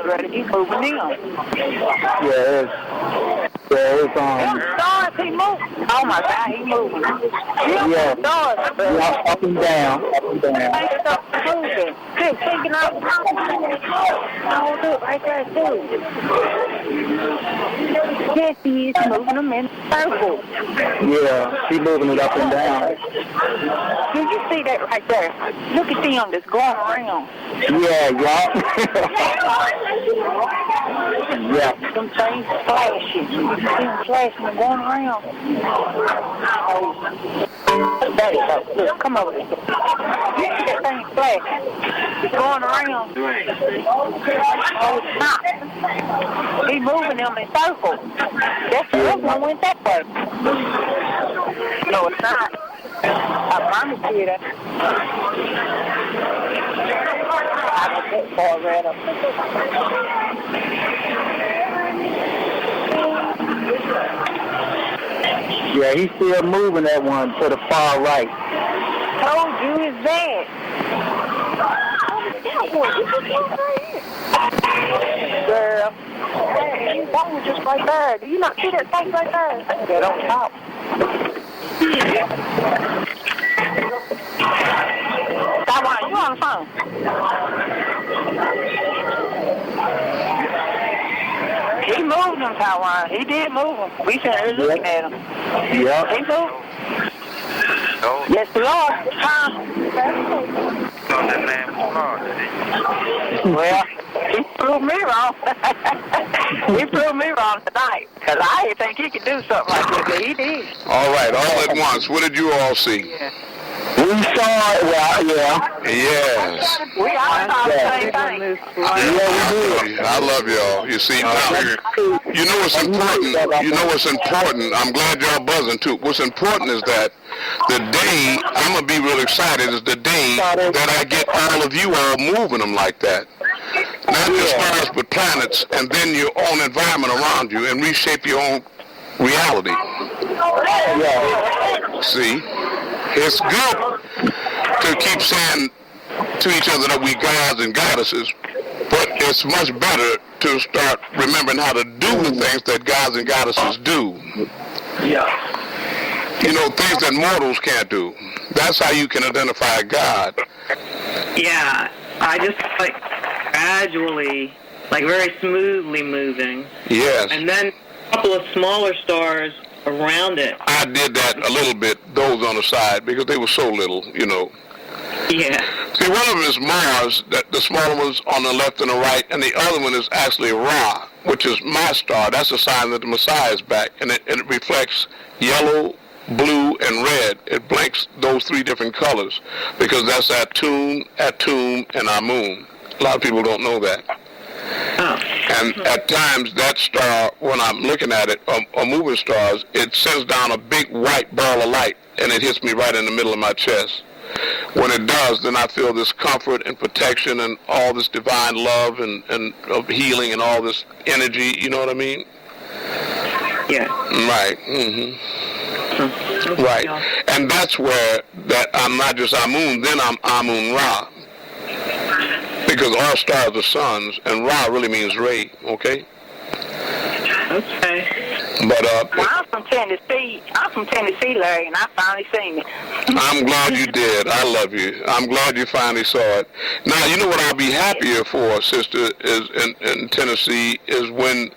Ready? He's moving in. It's stars, he moving. Oh my God, he moving. Yeah. Stars. Yeah, up and down. Moving. Keep thinking out. Oh, look, right there too. Yes, he is moving them in circles. Yeah, she's moving it up and down. Did you see that right there? Look at them that's going around. Yeah. Some things flashing. Them flashing and going around. Oh, there you go. Look, come over here. That thing flashing. It's going around. Oh, it's not. He's moving them in circles. That's the other one went that way. No, it's not. I promise you that. I got that far right up. Yeah, he's still moving that one to the far right. Told you it's that. Girl, that was just right there. Do you not see that thing right there? Get on top. Taiwan, you on the phone? He moved him, Taiwan. He did move him. We started looking at him. Yeah. He moved. No. Yes, Lord. Well, he proved me wrong. He proved me wrong tonight. Because I didn't think he could do something like this, but he did. All right, all at once. What did you all see? Yeah. We saw it, Yes. We all saw the same thing. I love y'all. You see, you know what's important? You know what's important? I'm glad y'all buzzing too. What's important is that the day, I'm going to be real excited, is the day that I get all of you all moving them like that. Not just stars, but planets, and then your own environment around you, and reshape your own reality. See? It's good to keep saying to each other that we gods and goddesses, but it's much better to start remembering how to do the things that gods and goddesses do. Yeah. You know, things that mortals can't do. That's how you can identify a god. Yeah, I just like gradually, like very smoothly moving. Yes. And then a couple of smaller stars around it. I did that a little bit, those on the side, because they were so little, you know. Yeah. See, one of them is Mars, the smaller one's on the left and the right, and the other one is actually Ra, which is my star. That's a sign that the Messiah is back, and it reflects yellow, blue, and red. It blanks those three different colors, because that's Atum, and Amun. A lot of people don't know that. And at times, that star, when I'm looking at it, or moving stars, it sends down a big white ball of light, and it hits me right in the middle of my chest. When it does, then I feel this comfort and protection and all this divine love and of healing and all this energy, you know what I mean? Yeah. Right. Mm-hmm. Right. And that's where that I'm not just Amun, then I'm Amun-Rayay. Because all stars are suns, and Ra really means ray, okay? Okay. But, Well, from Tennessee. I'm from Tennessee, Larry, and I finally seen it. I'm glad you did. I love you. I'm glad you finally saw it. Now, you know what I'll be happier for, sister, is in Tennessee, is when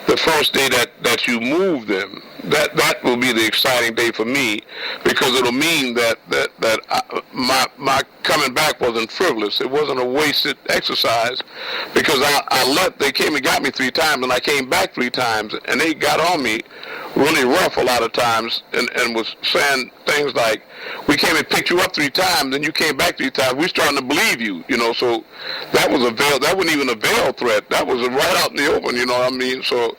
the first day that you move them. That will be the exciting day for me, because it'll mean that my coming back wasn't frivolous. It wasn't a wasted exercise, because they came and got me 3 times, and I came back 3 times, and they got on me really rough a lot of times, and was saying things like, we came and picked you up 3 times, and you came back 3 times. We're starting to believe you, So that was a veil. That wasn't even a veil threat. That was right out in the open, you know what I mean? So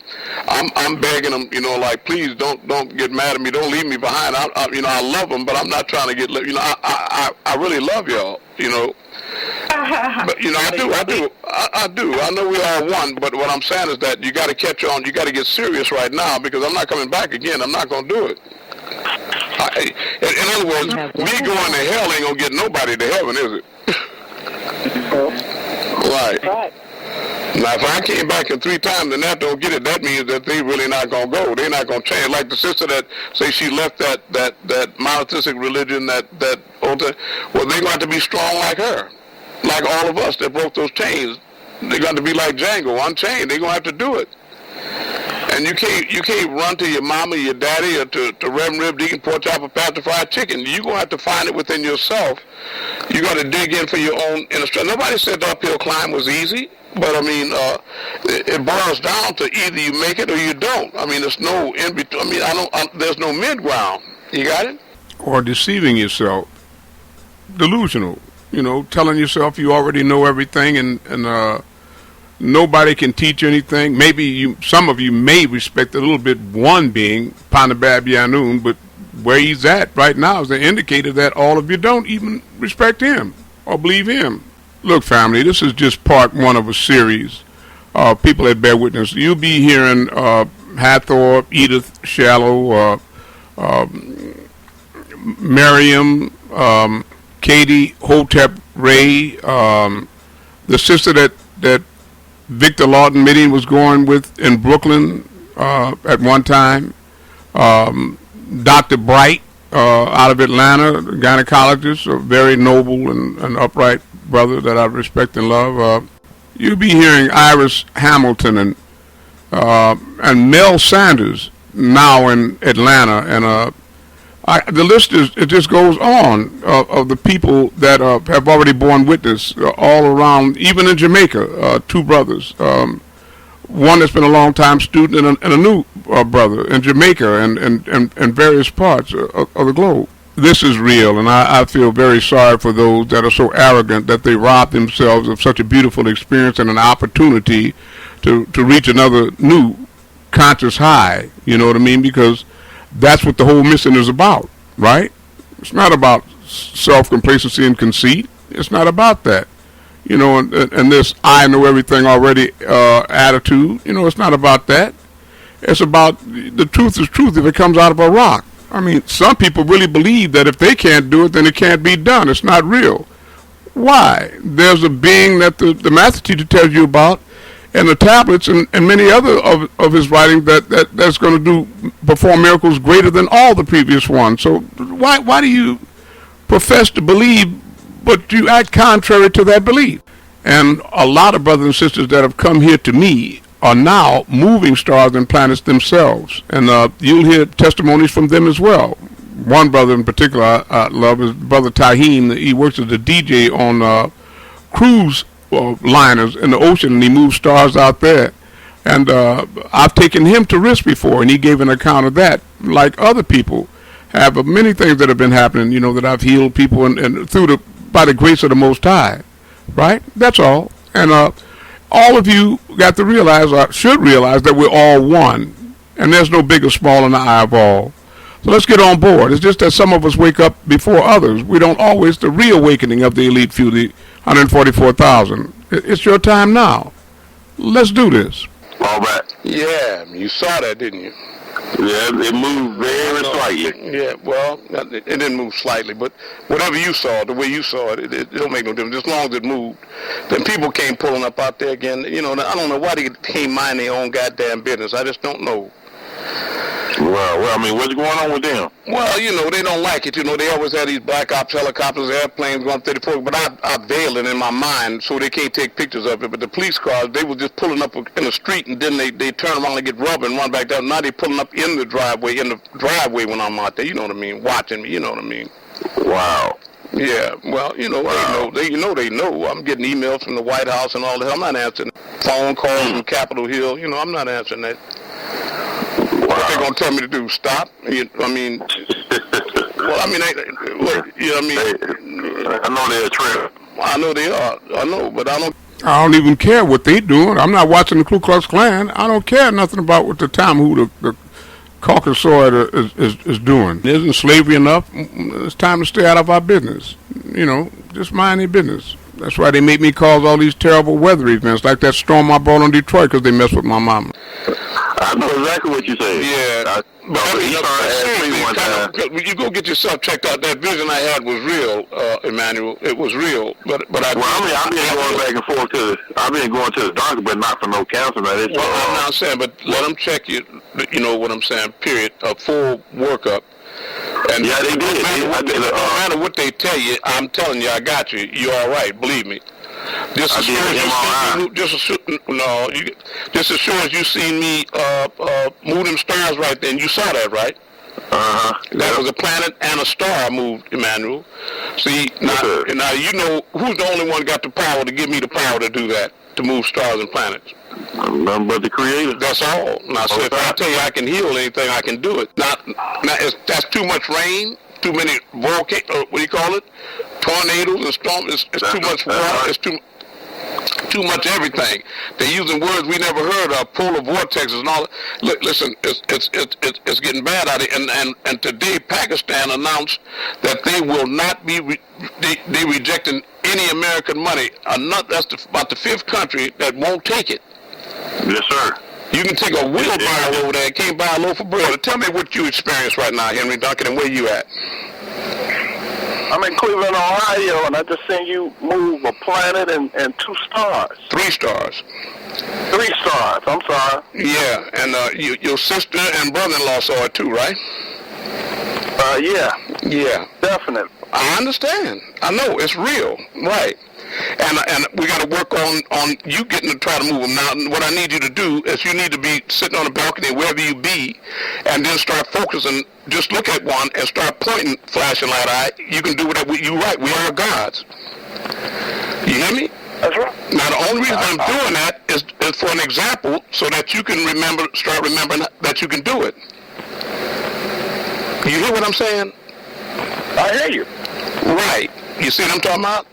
I'm begging them, like, please don't get mad at me. Don't leave me behind. I love them, but I'm not trying to get, I really love y'all, But, I do. I know we all won, but what I'm saying is that you got to catch on. You got to get serious right now, because I'm not coming back again. I'm not going to do it. In other words, me going to hell ain't going to get nobody to heaven, is it? Right. Now, if I came back in 3 times and that don't get it, that means that they really not going to go. They're not going to change. Like the sister that say she left that monotheistic religion, well, they're going to have to be strong like her. Like all of us that broke those chains. They're going to be like Django, unchained. They're going to have to do it. And you can't run to your mama, your daddy, or to Reverend Rib, Deacon, Pork Chopper, Pastor Fried Chicken. You're going to have to find it within yourself. You got to dig in for your own inner strength. Nobody said the uphill climb was easy, but I mean, it boils down to either you make it or you don't. I mean, there's no in between. I mean, there's no mid ground. You got it? Or deceiving yourself, delusional. Telling yourself you already know everything, and nobody can teach you anything. Maybe some of you may respect a little bit one being, Panabab Yanun, but where he's at right now is an indicator that all of you don't even respect him or believe him. Look, family, this is just part 1 of a series of people that bear witness. You'll be hearing Hathor, Edith Shallow, Miriam, Katie Hotep Ray, the sister that Victor Lawton Midian was going with in Brooklyn at one time, Dr. Bright out of Atlanta, gynecologist, a very noble and upright brother that I respect and love. You'll be hearing Iris Hamilton and Mel Sanders now in Atlanta, and the list it just goes on of the people that have already borne witness all around, even in Jamaica. 2 brothers, one that's been a long time student and a new brother in Jamaica and various parts of the globe. This is real, and I feel very sorry for those that are so arrogant that they rob themselves of such a beautiful experience and an opportunity to reach another new conscious high. You know what I mean? Because that's what the whole mission is about, right? It's not about self-complacency and conceit. It's not about that. And this I know everything already attitude, it's not about that. It's about the truth is truth if it comes out of a rock. I mean, some people really believe that if they can't do it, then it can't be done. It's not real. Why? There's a being that the master teacher tells you about, and the tablets and many other of his writing that's going to perform miracles greater than all the previous ones. So why do you profess to believe, but you act contrary to that belief? And a lot of brothers and sisters that have come here to me are now moving stars and planets themselves, and you'll hear testimonies from them as well. One brother in particular I love is Brother Tahim. He works as a DJ on cruise liners in the ocean, and he moves stars out there. And I've taken him to risk before, and he gave an account of that. Like other people have many things that have been happening, that I've healed people and by the grace of the Most High, right? That's all. And all of you got to realize, or should realize, that we're all one, and there's no big or small in the eye of all. So let's get on board. It's just that some of us wake up before others. We don't always. The reawakening of the elite few, the 144,000. It's your time now. Let's do this. All right. Yeah, you saw that, didn't you? Yeah, it moved very slightly. Yeah, well, it didn't move slightly, but whatever you saw, the way you saw it, it don't make no difference. As long as it moved, then people came pulling up out there again. I don't know why they can't mind their own goddamn business. I just don't know. Well, I mean, what's going on with them? Well, you know, they don't like it. You know, they always have these black ops helicopters, airplanes going 34, but I veil it in my mind so they can't take pictures of it. But the police cars, they were just pulling up in the street, and then they turn around and get rubber and run back down. Now they pulling up in the driveway when I'm out there, you know what I mean, watching me, you know what I mean. Wow. Yeah, well, you know, they know. I'm getting emails from the White House and all that. I'm not answering phone calls from Capitol Hill. You know, I'm not answering that. What they gonna tell me to do? Stop? I mean, well, I mean, you know what I mean? I know they're a trip. I know they are. I know, but I don't even care what they doing. I'm not watching the Ku Klux Klan. I don't care nothing about what the Caucasoid is doing. Isn't slavery enough? It's time to stay out of our business. You know, just mind their business. That's why they make me cause all these terrible weather events, like that storm I brought on Detroit because they messed with my mama. I know exactly what you're saying. Yeah, but I mean, you go get yourself checked out. That vision I had was real, Emmanuel. It was real. But I've been going to the doctor, but not for no cancer. Well, I'm not saying, but let them check you. You know what I'm saying? Period. A full workup. And yeah, they did. No matter what they tell you, I'm telling you, I got you. You're all right. Believe me. Just as sure as you seen me move them stars right then, you saw that, right? That was a planet and a star I moved, Emmanuel. See, now you know who's the only one got the power to give me the power to do that, to move stars and planets. None but the Creator. That's all. Now, so if I tell you I can heal anything, I can do it. Now that's too much rain, too many volcanoes, what do you call it? Tornadoes and storms. It's too much water. It's too much everything. They're using words we never heard of, polar vortexes and all that. Look, listen, it's getting bad out here. And today Pakistan announced that they will not be they rejecting any American money. That's about the 5th country that won't take it. Yes, sir. You can take a wheelbarrow over there and can't buy a loaf of bread. Tell me what you experience right now, Henry Duncan, and where you at? I'm in Cleveland, Ohio, and I just seen you move a planet and 2 stars. 3 stars. 3 stars, I'm sorry. Yeah, and your sister and brother-in-law saw it too, right? Yeah. Yeah. Definitely. I understand. I know, it's real. Right. And we got to work on you getting to try to move them. Now, what I need you to do is you need to be sitting on the balcony, wherever you be, and then start focusing. Just look at one and start pointing, flashing light eye. You can do whatever. You're right. We are gods. You hear me? That's right. Now, the only reason I'm doing that is for an example, so that you can start remembering that you can do it. You hear what I'm saying? I hear you. Right. You see what I'm talking about?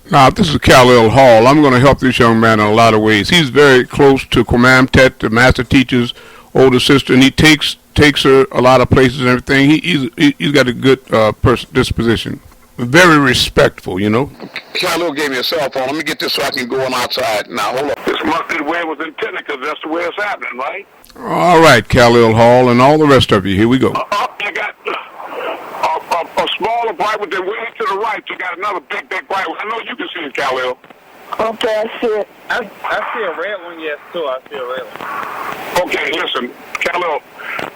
Now, this is Kal-El Hall. I'm going to help this young man in a lot of ways. He's very close to Quamamtet, the master teacher's older sister, and he takes her a lot of places and everything. He's got a good disposition. Very respectful, you know. Kal-El gave me a cell phone. Let me get this so I can go on outside. Now, hold on. This must be the way it was intended, because that's the way it's happening, right? All right, Kal-El Hall, and all the rest of you. Here we go. You got a smaller bright one, then way to the right, you got another big bright one. I know you can see it, Kal-El. Okay, I see it. I see a red one, yes, too. I see a red one. Okay, listen, Kal-El,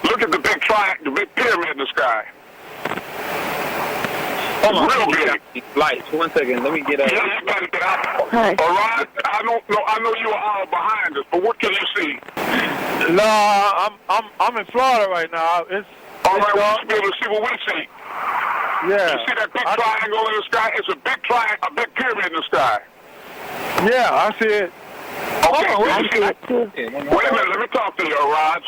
look at the big triangle, the big pyramid in the sky. Hold on, real big. Lights, 1 second, let me get out. Yeah, you gotta get out. Okay. All right, I know you are all behind us, but what can you see? No, I'm in Florida right now. All right, we should be able to see what we see. Yeah. You see that big triangle in the sky? It's a big triangle, a big pyramid in the sky. Yeah, I see it. Okay, wait a minute, let me talk to you, Araj.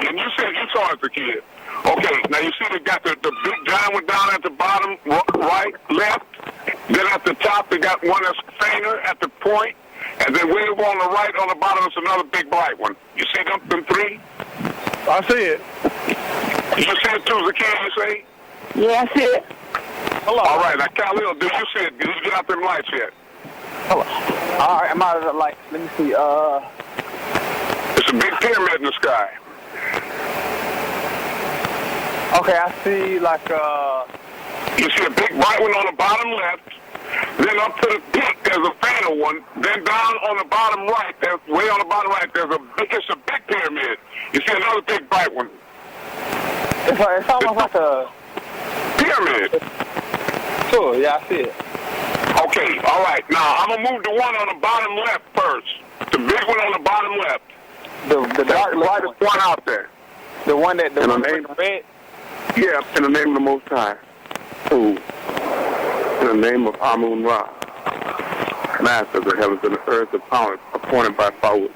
And you said you saw it as a kid. Okay, now you see they got the big giant one down at the bottom, right, left. Then at the top, they got one that's fainter at the point. And then way over on the right, on the bottom, is another big bright one. You see them 3? I see it. You see it too as a kid, you say? Yeah, I see it. Hello. All right, now, Kal-El, do you see it? Did you get out them lights yet? Hello. All right, I'm out of the light. Let me see. It's a big pyramid in the sky. Okay, I see like You see a big bright one on the bottom left. Then up to the peak, there's a fainter one. Then down on the bottom right, way on the bottom right, it's a big pyramid. You see another big bright one. It's almost like a pyramid. Sure, yeah, I see it. Okay, all right. Now, I'm going to move the one on the bottom left first. The big one on the bottom left. The dark lightest one out there. The one that, the one name, with the red? Yeah, in the name of the Most High. Ooh. In the name of Amun-Rayay, Master of the heavens and the earth, appointed by power.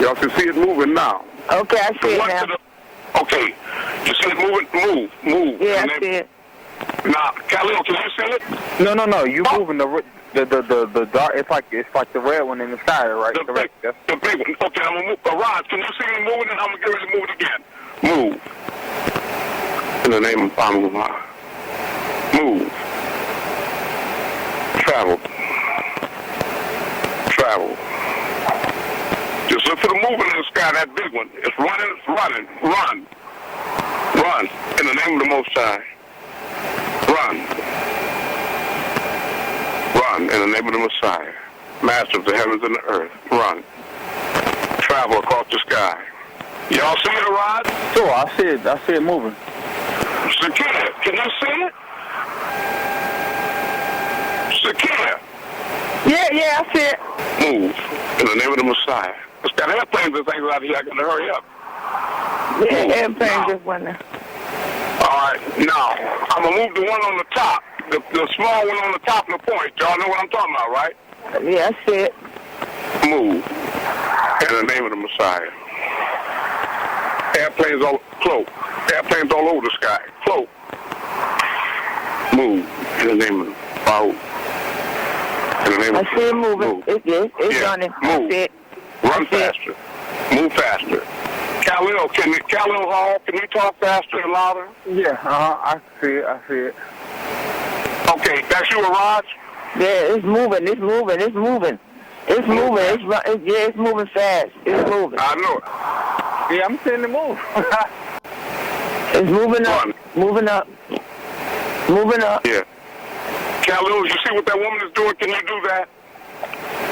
Y'all can see it moving now. Okay, I see it now. Okay, you see it moving? Move. Yeah, I see it. Now, Khalil, can you see it? No. You moving the dark. It's like the red one in the side, right? The big one. Okay, I'm gonna move. Rod, can you see me moving? And I'm gonna get ready to move it again. Move. In the name of Amun-Rayay. Move. Travel. Just look for the movement in the sky, that big one. It's running. Run. In the name of the Most High. Run in the name of the Messiah, Master of the heavens and the earth. Run. Travel across the sky. Y'all see it, Rod? Sure, I see it moving. Sakina, can you see it? Sakina. Yeah, I see it. Move in the name of the Messiah. It's got airplanes and things out here. I got to hurry up. Yeah, airplanes just went there. All right, now, I'm going to move the one on the top, the small one on the top of the point. Y'all know what I'm talking about, right? Yeah, I see it. Move. In the name of the Messiah. Airplanes all over the sky. Float. Move. In the name of the Baruch. In the name of I see it moving. It's running. Move. I see it. Run faster. Move faster. Khalil Hall, can you talk faster and louder? Yeah, I see it. Okay, that's you, Raj? Yeah, it's moving. It's moving fast. It's moving. I know it. Yeah, I'm seeing it move. It's moving up. Moving up. Yeah. Khalil, you see what that woman is doing? Can you do that?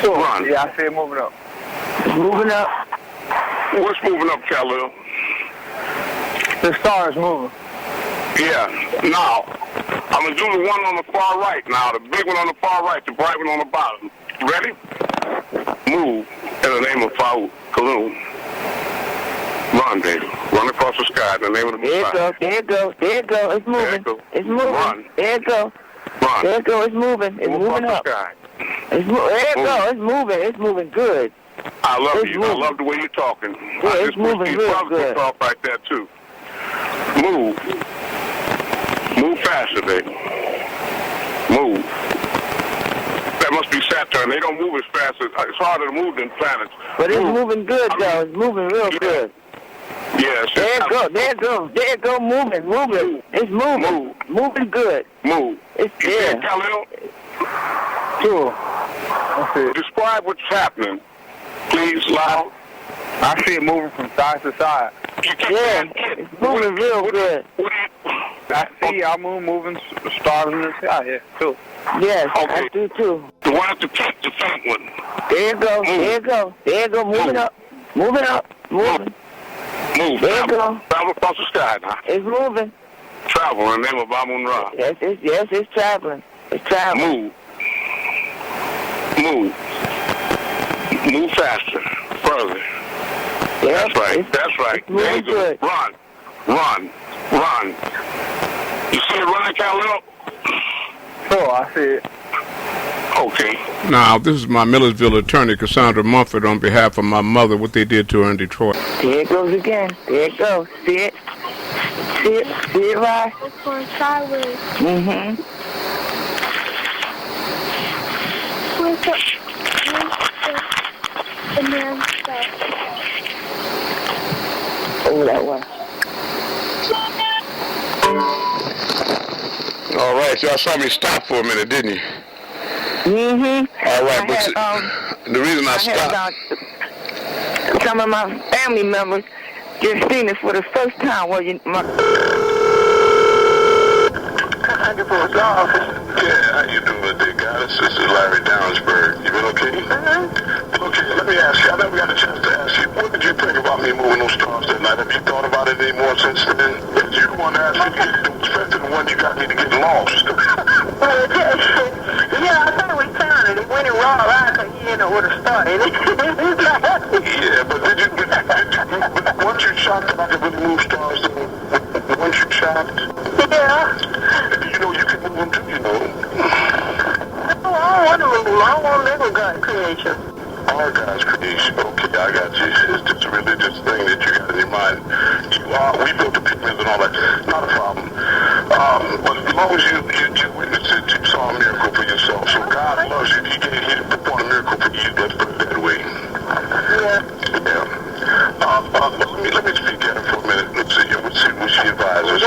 Sure. Run. Yeah, I see it moving up. It's moving up. What's moving up, Khalil? The star is moving. Yeah. Now, I'm going to do the one on the far right now, the big one on the far right, the bright one on the bottom. Ready? Move in the name of Faout, Kaloon. Run, baby. Run across the sky in the name of the Messiah. There it goes. It's moving. It's moving. Run. There it goes. Run. There it goes. It's moving. It's moving up. There it goes. It's moving. It's moving good. I love you. I love the way you're talking. Yeah, I it's moving real good. Talk like that too. Move. Move faster, baby. Move. That must be Saturn. They don't move as fast as it's harder to move than planets. But it's moving good though. It's moving real good. Yes. There it goes. Moving. It's moving. Moving good. Move. It's there. Khalil? Sure. Describe what's happening. Please, loud. I see it moving from side to side. Yeah, it's moving real good. I see Amun moving stars in the sky, yeah, too. Yes, I do too. The one at the top, the front one. There it goes. Moving up. Moving. Move. There it goes. Travel across the sky now. It's moving. Travel in the name of Amun-Rayay. Yes, it's traveling. It's traveling. Move faster. Further. Yes, That's right. There you go. Run. You see it running, Khalil? Sure, I see it. Okay. Now, this is my Millersville attorney, Cassandra Mumford, on behalf of my mother, what they did to her in Detroit. There it goes again. There it goes. See it? See it, right? It's going sideways. Mm-hmm. Where's the man stuff? Oh, that one. All right, y'all saw me stop for a minute, didn't you? Mm-hmm. All right, but the reason I stopped... Some of my family members just seen it for the first time. Well, Yeah, how you doing today, guys? This is Larry Downsburg. You been okay? Okay, let me ask you. I never got a chance to ask you. What did you think about me moving those stars that night. Have you thought about it anymore since then? You're the one that asked me, especially the one you got me to get lost. Yeah, I thought we found it. It went in raw right because he didn't know where to start. Yeah, but but once you're shocked that I can really move stars, once you're shocked, yeah. You know, you can move them too, you know. No, I don't want to move them. I don't want to live with God's creation. Our God's creation. Okay, I got you. It's just a religious thing that you got in your mind. We built the pyramids and all that. Not a problem. But as long as you witnessed it, you saw a miracle for yourself. So God loves you. He performed a miracle for you. Let's put it that way. Yeah. Let me speak at her for a minute. Let's see what she advises.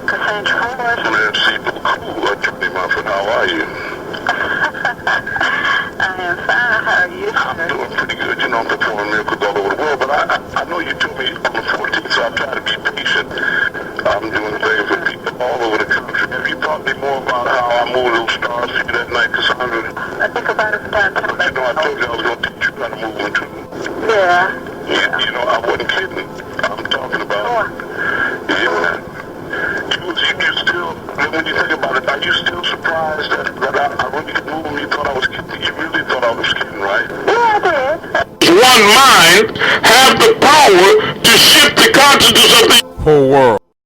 Cassandra, Nancy, cool. Attorney Muffin, how are you? I am fine. How are you? I'm doing pretty good. You know, I'm performing miracles all over the world, but I know you told me on the 14th, so I'll try to be patient. I'm doing things with people all over the country. Have you thought any more about how I moved those stars for you that night, Cassandra? I think about it from time to time. But you know, I told you I was going to teach you how to move them too. Yeah. You know, I wasn't kidding. I'm talking about you still, when you think about it, are you still surprised that I really could move them? You thought I was kidding? You really thought I was kidding, right? Yeah, I did. One mind have the power to shift the consciousness of the whole world.